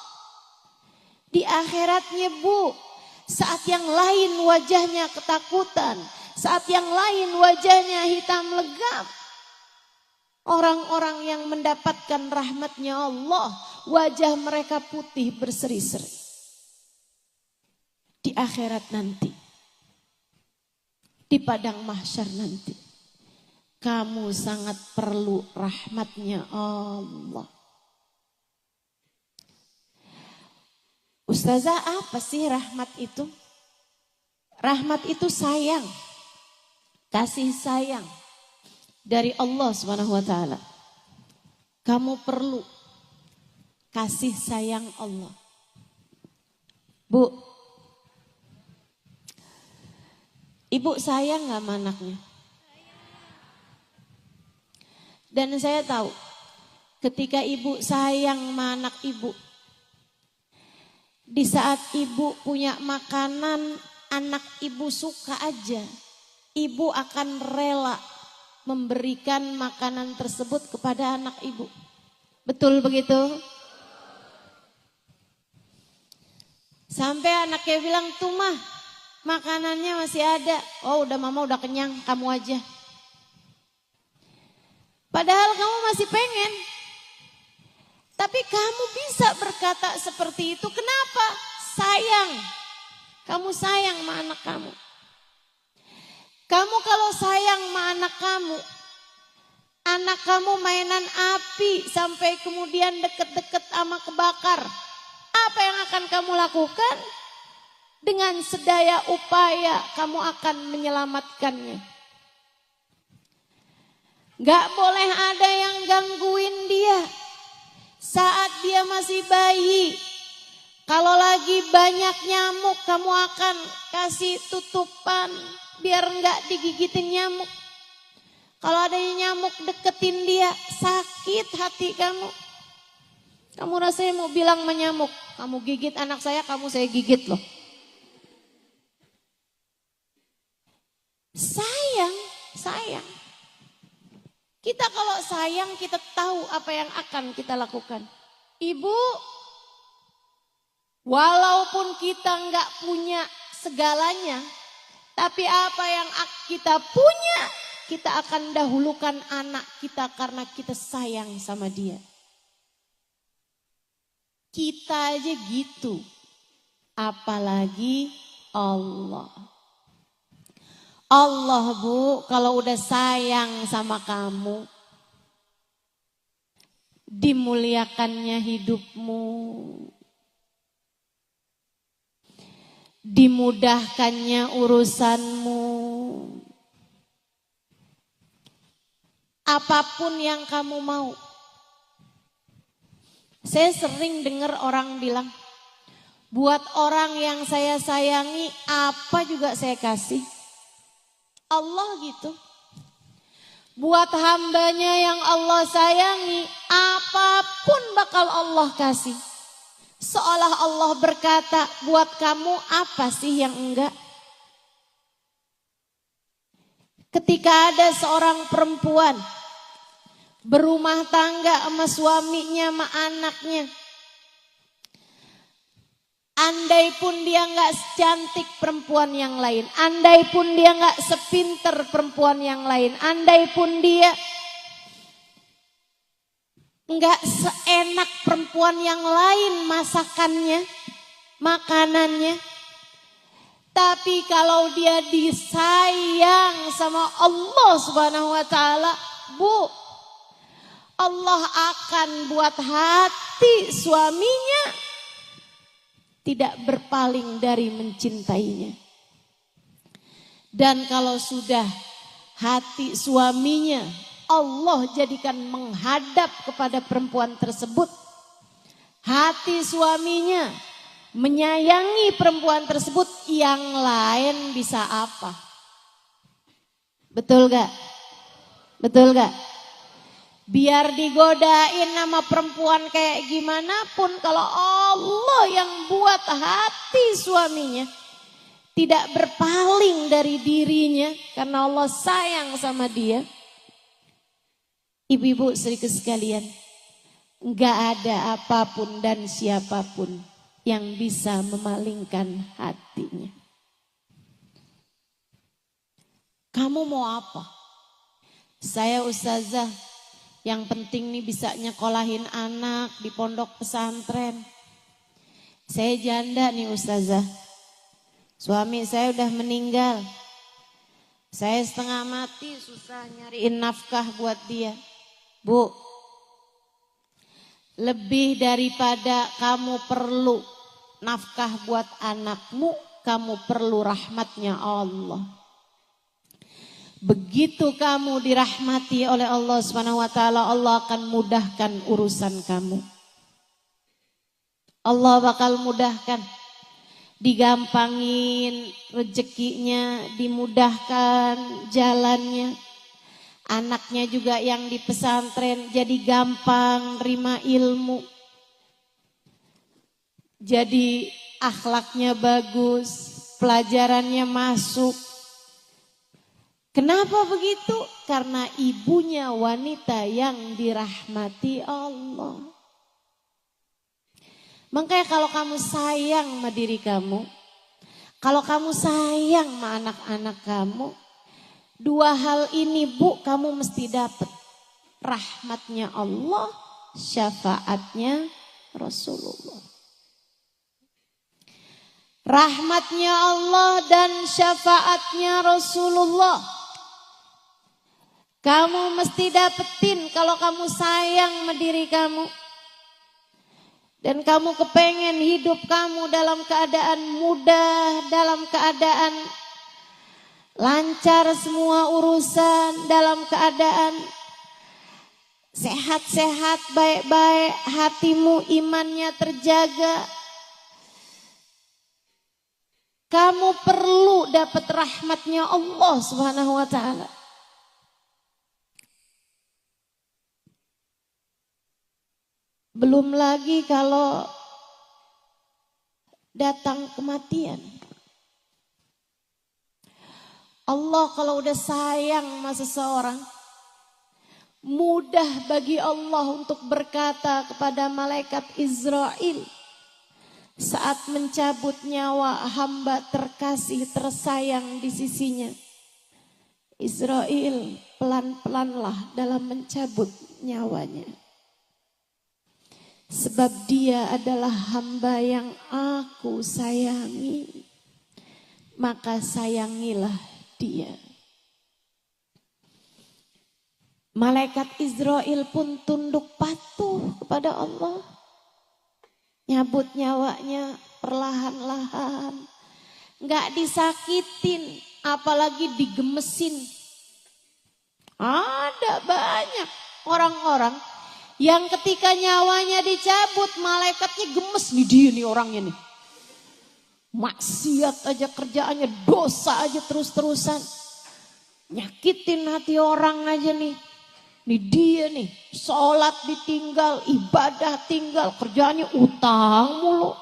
Di akhiratnya Bu, saat yang lain wajahnya ketakutan, Saat yang lain wajahnya hitam legam. Orang-orang yang mendapatkan rahmatnya Allah, wajah mereka putih berseri-seri. Di akhirat nanti, di padang mahsyar nanti, kamu sangat perlu rahmatnya Allah. Ustazah, apa sih rahmat itu? Rahmat itu sayang, kasih sayang dari Allah Subhanahu wa taala. Kamu perlu kasih sayang Allah. Bu, ibu sayang gak sama anaknya? Dan saya tahu ketika ibu sayang sama anak ibu, di saat ibu punya makanan anak ibu suka aja, ibu akan rela memberikan makanan tersebut kepada anak ibu. Betul begitu? Sampai anaknya bilang, tuh mah makanannya masih ada. Oh udah mama udah kenyang, kamu aja. Padahal kamu masih pengen. Tapi kamu bisa berkata seperti itu. Kenapa? Sayang. Kamu sayang sama anak kamu. Kamu kalau sayang sama anak kamu mainan api sampai kemudian deket-deket sama kebakar. Apa yang akan kamu lakukan? Dengan sedaya upaya kamu akan menyelamatkannya. Gak boleh ada yang gangguin dia saat dia masih bayi. Kalau lagi banyak nyamuk, kamu akan kasih tutupan biar gak digigitin nyamuk. Kalau ada nyamuk deketin dia, sakit hati kamu. Kamu rasanya mau bilang sama nyamuk, kamu gigit anak saya gigit loh. Sayang. Kita kalau sayang, kita tahu apa yang akan kita lakukan. Ibu, walaupun kita nggak punya segalanya, tapi apa yang kita punya, kita akan dahulukan anak kita karena kita sayang sama dia. Kita aja gitu, apalagi Allah. Allah Bu, kalau udah sayang sama kamu, dimuliakannya hidupmu, dimudahkannya urusanmu. Apapun yang kamu mau. Saya sering dengar orang bilang, buat orang yang saya sayangi apa juga saya kasih. Allah gitu. Buat hambanya yang Allah sayangi, apapun bakal Allah kasih. Seolah Allah berkata, buat kamu apa sih yang enggak? Ketika ada seorang perempuan berumah tangga sama suaminya, sama anaknya. Andai pun dia gak secantik perempuan yang lain. Andai pun dia gak sepinter perempuan yang lain. Andai pun dia gak seenak perempuan yang lain masakannya, makanannya. Tapi kalau dia disayang sama Allah Subhanahu wa taala, Bu, Allah akan buat hati suaminya tidak berpaling dari mencintainya. Dan kalau sudah hati suaminya Allah jadikan menghadap kepada perempuan tersebut, hati suaminya menyayangi perempuan tersebut, yang lain bisa apa? Betul gak? Betul gak? Biar digodain sama perempuan kayak gimana pun, kalau Allah yang buat hati suaminya tidak berpaling dari dirinya karena Allah sayang sama dia. Ibu-ibu saudaraku sekalian, enggak ada apapun dan siapapun yang bisa memalingkan hatinya. Kamu mau apa? Saya ustazah, yang penting nih bisa nyekolahin anak di pondok pesantren. Saya janda nih ustazah. Suami saya udah meninggal. Saya setengah mati susah nyariin nafkah buat dia. Bu, lebih daripada kamu perlu nafkah buat anakmu, kamu perlu rahmatnya Allah. Begitu kamu dirahmati oleh Allah Subhanahu wa taala, Allah akan mudahkan urusan kamu. Allah bakal mudahkan, digampangin rezekinya, dimudahkan jalannya. Anaknya juga yang di pesantren jadi gampang terima ilmu. Jadi akhlaknya bagus, pelajarannya masuk. Kenapa begitu? Karena ibunya wanita yang dirahmati Allah. Makanya kalau kamu sayang sama diri kamu, kalau kamu sayang sama anak-anak kamu, dua hal ini Bu kamu mesti dapat. Rahmatnya Allah, syafaatnya Rasulullah. Rahmatnya Allah dan syafaatnya Rasulullah. Kamu mesti dapetin kalau kamu sayang sama diri kamu. Dan kamu kepengen hidup kamu dalam keadaan mudah, dalam keadaan lancar semua urusan, dalam keadaan sehat-sehat, baik-baik, hatimu imannya terjaga. Kamu perlu dapat rahmatnya Allah Subhanahu wa taala. Belum lagi kalau datang kematian. Allah kalau udah sayang sama seseorang, mudah bagi Allah untuk berkata kepada malaikat Israel saat mencabut nyawa hamba terkasih tersayang di sisinya. Israel, pelan-pelanlah dalam mencabut nyawanya. Sebab dia adalah hamba yang aku sayangi, maka sayangilah dia. Malaikat Israel pun tunduk patuh kepada Allah. Nyabut nyawanya perlahan-lahan. Gak disakitin, apalagi digemesin. Ada banyak orang-orang yang ketika nyawanya dicabut, malaikatnya gemes. Nih dia nih orangnya nih. Maksiat aja kerjaannya, dosa aja terus-terusan. Nyakitin hati orang aja nih. Nih dia nih, sholat ditinggal, ibadah tinggal, kerjaannya utang mulu.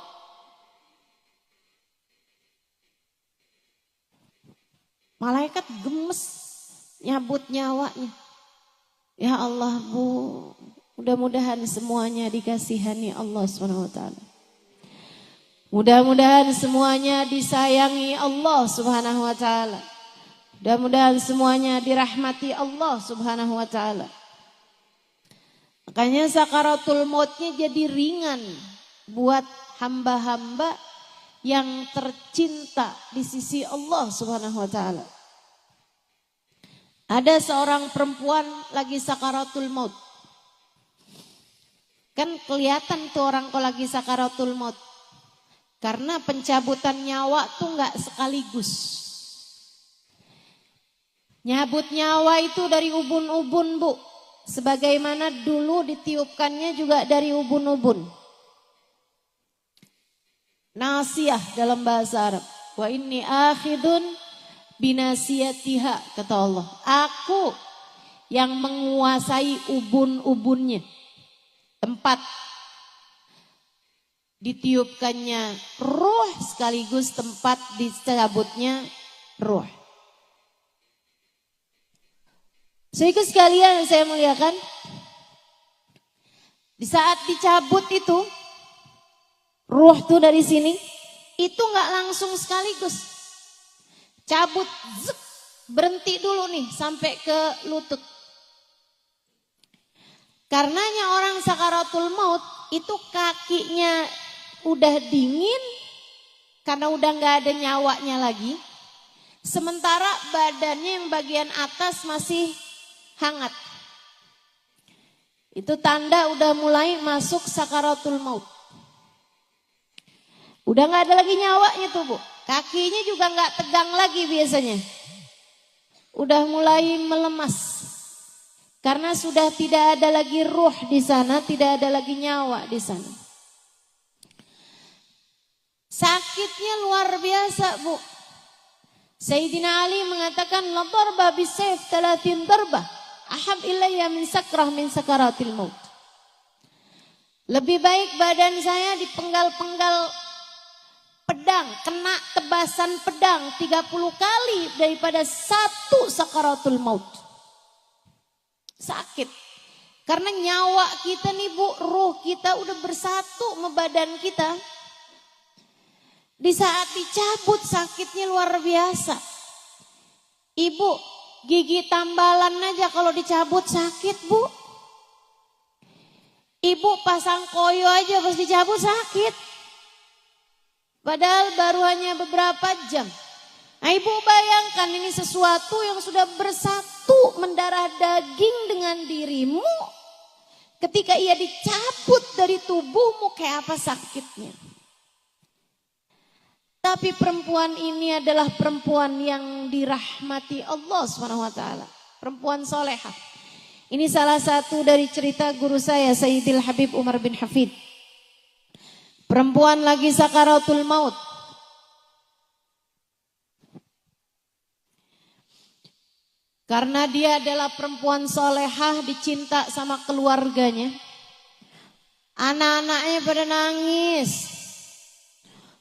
Malaikat gemes nyabut nyawanya. Ya Allah Bu, mudah-mudahan semuanya dikasihani Allah SWT. Mudah-mudahan semuanya disayangi Allah Subhanahu wa taala. Mudah-mudahan semuanya dirahmati Allah Subhanahu wa taala. Makanya sakaratul mautnya jadi ringan buat hamba-hamba yang tercinta di sisi Allah Subhanahu wa taala. Ada seorang perempuan lagi sakaratul maut. Kan kelihatan tuh orang kalau lagi sakaratul maut. Karena pencabutan nyawa tuh enggak sekaligus. Nyabut nyawa itu dari ubun-ubun Bu. Sebagaimana dulu ditiupkannya juga dari ubun-ubun. Nasiyah dalam bahasa Arab. Wa inni akhidun binasiyatiha, kata Allah. Aku yang menguasai ubun-ubunnya. Tempat ditiupkannya ruh sekaligus tempat dicabutnya ruh. Sehingga sekalian saya muliakan, di saat dicabut itu, ruh tuh dari sini, itu nggak langsung sekaligus. Cabut, zek, berhenti dulu nih sampai ke lutut. Karenanya orang sakaratul maut itu kakinya udah dingin karena udah nggak ada nyawanya lagi. Sementara badannya yang bagian atas masih hangat. Itu tanda udah mulai masuk sakaratul maut. Udah nggak ada lagi nyawanya tuh Bu. Kakinya juga nggak tegang lagi biasanya. Udah mulai melemas. Karena sudah tidak ada lagi ruh di sana, tidak ada lagi nyawa di sana. Sakitnya luar biasa, Bu. Sayyidina Ali mengatakan, la darba bisayf 30 darba, ahab ilayya min sakrah min sakaratil maut. Lebih baik badan saya dipenggal-penggal pedang, kena tebasan pedang 30 kali daripada satu sakaratul maut. Sakit. Karena nyawa kita nih Bu, ruh kita udah bersatu sama badan kita. Di saat dicabut sakitnya luar biasa. Ibu, gigi tambalan aja kalau dicabut sakit Bu. Ibu pasang koyo aja pas dicabut sakit. Padahal baru hanya beberapa jam. Nah, Ibu bayangkan ini sesuatu yang sudah bersatu mendarah daging dengan dirimu. Ketika ia dicabut dari tubuhmu kayak apa sakitnya. Tapi perempuan ini adalah perempuan yang dirahmati Allah SWT. Perempuan solehah. Ini salah satu dari cerita guru saya Sayyidil Habib Umar bin Hafid. Perempuan lagi sakaratul maut. Karena dia adalah perempuan solehah, dicinta sama keluarganya. Anak-anaknya pada nangis.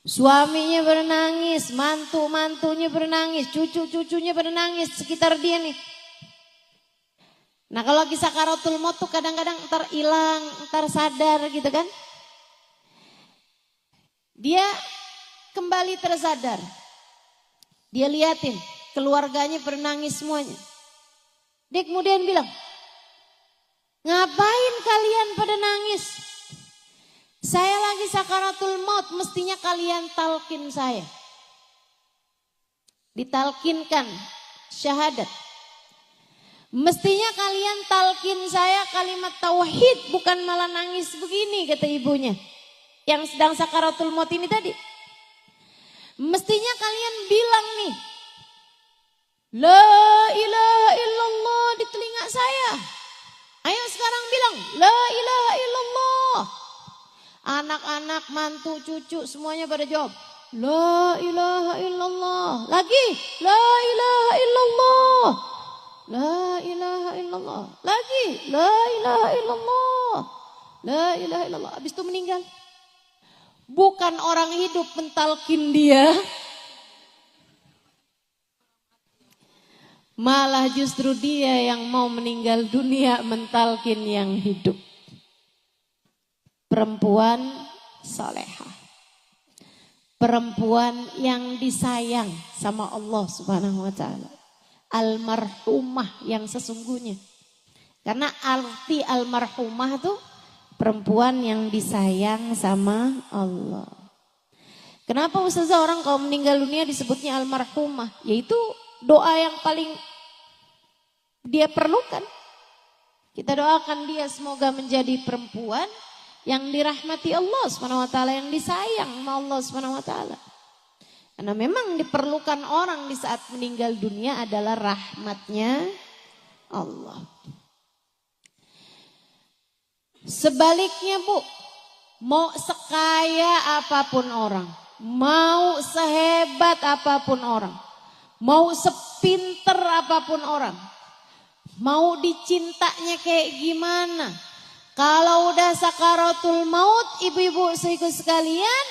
Suaminya pada nangis, mantu-mantunya pada nangis, cucu-cucunya pada nangis sekitar dia nih. Nah kalau lagi sakaratul maut tuh kadang-kadang ntar hilang, ntar sadar gitu kan. Dia kembali tersadar. Dia liatin keluarganya pada nangis semuanya. Dia kemudian bilang, ngapain kalian pada nangis? Saya lagi sakaratul maut, mestinya kalian talkin saya. Ditalkinkan syahadat. Mestinya kalian talkin saya kalimat tauhid, bukan malah nangis begini, kata ibunya. Yang sedang sakaratul maut ini tadi. Mestinya kalian bilang nih, la ilaha illallah di telinga saya. Ayo sekarang bilang, la ilaha illallah. Anak-anak, mantu, cucu semuanya pada jawab, la ilaha illallah. Lagi, la ilaha illallah. La ilaha illallah. Lagi, la ilaha illallah. La ilaha illallah. Habis itu meninggal. Bukan orang hidup mentalkin dia. Malah justru dia yang mau meninggal dunia mentalkin yang hidup. Perempuan salehah. Perempuan yang disayang sama Allah Subhanahu wa taala. Almarhumah yang sesungguhnya. Karena arti almarhumah itu perempuan yang disayang sama Allah. Kenapa Ustazah orang kalau meninggal dunia disebutnya almarhumah? Yaitu doa yang paling dia perlukan. Kita doakan dia semoga menjadi perempuan yang dirahmati Allah SWT, yang disayang sama Allah SWT. Karena memang diperlukan orang di saat meninggal dunia adalah rahmatnya Allah. Sebaliknya Bu, mau sekaya apapun orang, mau sehebat apapun orang, mau sepinter apapun orang, mau dicintanya kayak gimana, kalau udah sakaratul maut ibu-ibu sekalian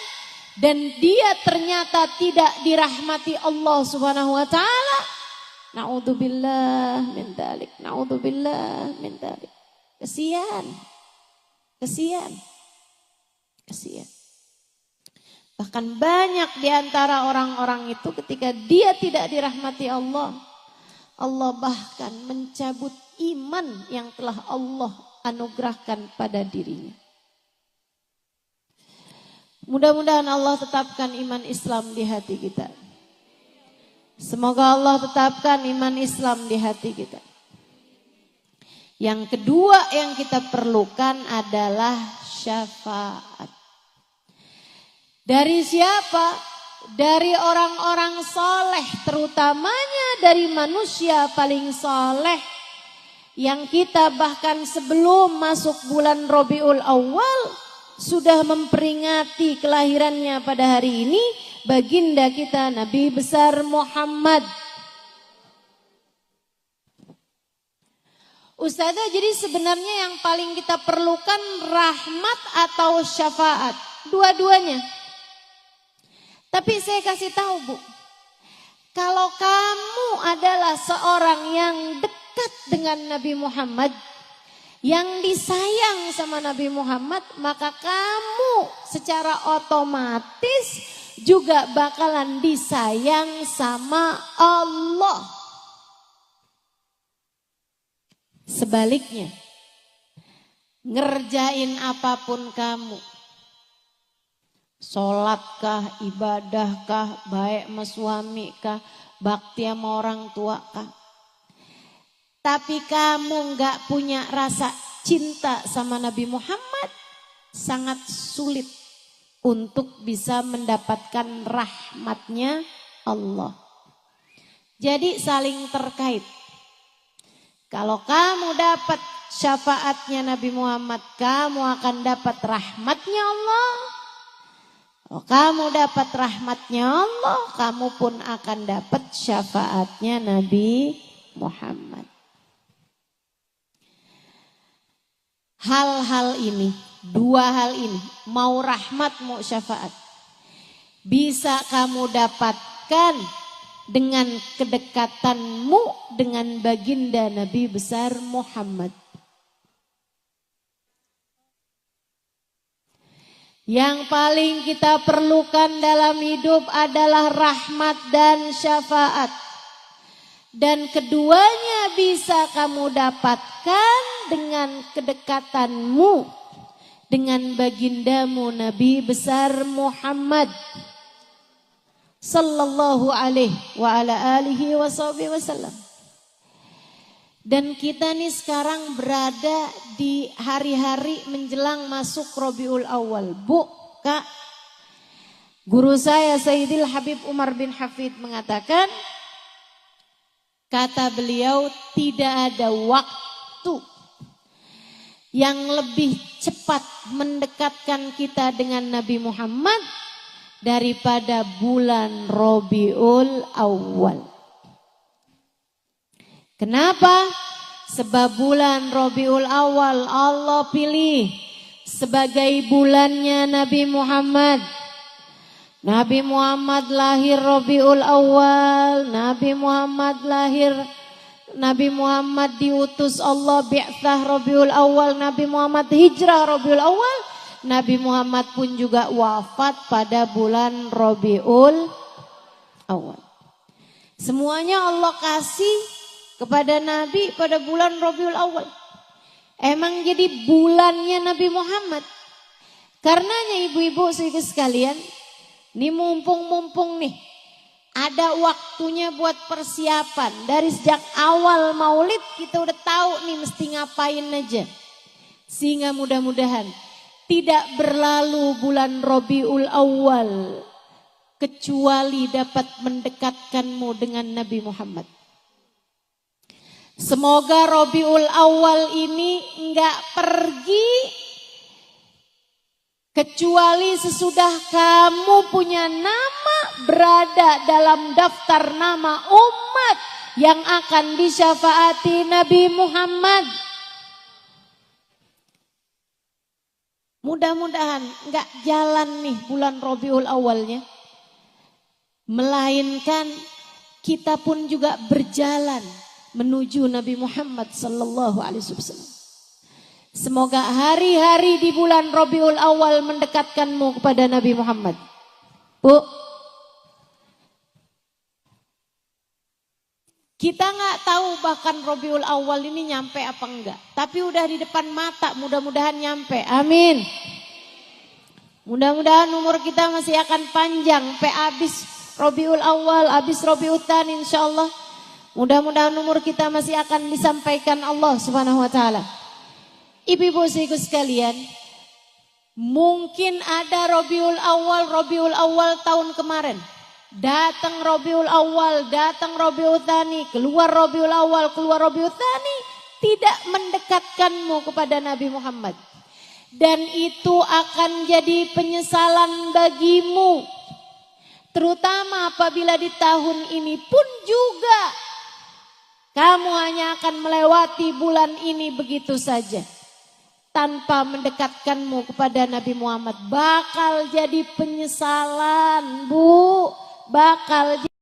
dan dia ternyata tidak dirahmati Allah Subhanahu wa taala, naudzubillah min dzalik, naudzubillah min dzalik. Kesian. Bahkan banyak di antara orang-orang itu ketika dia tidak dirahmati Allah, Allah bahkan mencabut iman yang telah Allah anugerahkan pada dirinya. Mudah-mudahan Allah tetapkan iman Islam di hati kita. Semoga Allah tetapkan iman Islam di hati kita. Yang kedua yang kita perlukan adalah syafaat. Dari siapa? Dari orang-orang soleh, terutamanya dari manusia paling soleh. Yang kita bahkan sebelum masuk bulan Rabiul Awal sudah memperingati kelahirannya pada hari ini, baginda kita Nabi besar Muhammad. Ustazah, jadi sebenarnya yang paling kita perlukan rahmat atau syafaat? Dua-duanya. Tapi saya kasih tahu Bu, kalau kamu adalah seorang yang dekat dengan Nabi Muhammad, yang disayang sama Nabi Muhammad, maka kamu secara otomatis juga bakalan disayang sama Allah. Sebaliknya, ngerjain apapun kamu, sholatkah, ibadahkah, baik sama suami kah, bakti sama orang tua kah, tapi kamu gak punya rasa cinta sama Nabi Muhammad, sangat sulit untuk bisa mendapatkan rahmatnya Allah. Jadi saling terkait. Kalau kamu dapat syafaatnya Nabi Muhammad, kamu akan dapat rahmatnya Allah. Kalau kamu dapat rahmatnya Allah, kamu pun akan dapat syafaatnya Nabi Muhammad. Hal-hal ini, dua hal ini, mau rahmat mau syafaat, bisa kamu dapatkan dengan kedekatanmu dengan baginda Nabi besar Muhammad. Yang paling kita perlukan dalam hidup adalah rahmat dan syafaat. Dan keduanya bisa kamu dapatkan dengan kedekatanmu dengan bagindamu Nabi besar Muhammad sallallahu alaihi wa ala alihi wasallam. Dan kita nih sekarang berada di hari-hari menjelang masuk Rabiul Awal. Bu, Kak, guru saya Sayyidil Habib Umar bin Hafid mengatakan, kata beliau, tidak ada waktu yang lebih cepat mendekatkan kita dengan Nabi Muhammad daripada bulan Rabiul Awal. Kenapa? Sebab bulan Rabiul Awal Allah pilih sebagai bulannya Nabi Muhammad. Nabi Muhammad lahir Rabiul Awal, Nabi Muhammad diutus Allah bi'tsah Rabiul Awal, Nabi Muhammad hijrah Rabiul Awal, Nabi Muhammad pun juga wafat pada bulan Rabiul Awal. Semuanya Allah kasih kepada Nabi pada bulan Rabiul Awal. Emang jadi bulannya Nabi Muhammad. Karenanya ibu-ibu sekalian, ini mumpung nih ada waktunya buat persiapan. Dari sejak awal maulid kita udah tahu nih mesti ngapain aja. Sehingga mudah-mudahan tidak berlalu bulan Rabiul Awal kecuali dapat mendekatkanmu dengan Nabi Muhammad. Semoga Rabiul Awal ini enggak pergi kecuali sesudah kamu punya nama berada dalam daftar nama umat yang akan disyafaati Nabi Muhammad. Mudah-mudahan enggak jalan nih bulan Rabiul Awalnya, melainkan kita pun juga berjalan menuju Nabi Muhammad sallallahu alaihi wasallam. Semoga hari-hari di bulan Rabiul Awal mendekatkanmu kepada Nabi Muhammad. Bu, Kita nggak tahu bahkan Rabiul Awal ini nyampe apa enggak. Tapi udah di depan mata, mudah-mudahan nyampe. Amin. Mudah-mudahan umur kita masih akan panjang. Sampai habis Rabiul Awal, habis Rabiul Tsani insyaallah. Mudah-mudahan umur kita masih akan disampaikan Allah Subhanahu wa taala. Ibu-ibu sekalian, mungkin ada Rabiul Awal tahun kemarin. Datang Rabiul Awal, datang Rabiul Tsani, keluar Rabiul Awal, keluar Rabiul Tsani, tidak mendekatkanmu kepada Nabi Muhammad. Dan itu akan jadi penyesalan bagimu. Terutama apabila di tahun ini pun juga kamu hanya akan melewati bulan ini begitu saja. Tanpa mendekatkanmu kepada Nabi Muhammad. Bakal jadi penyesalan, Bu. Bakal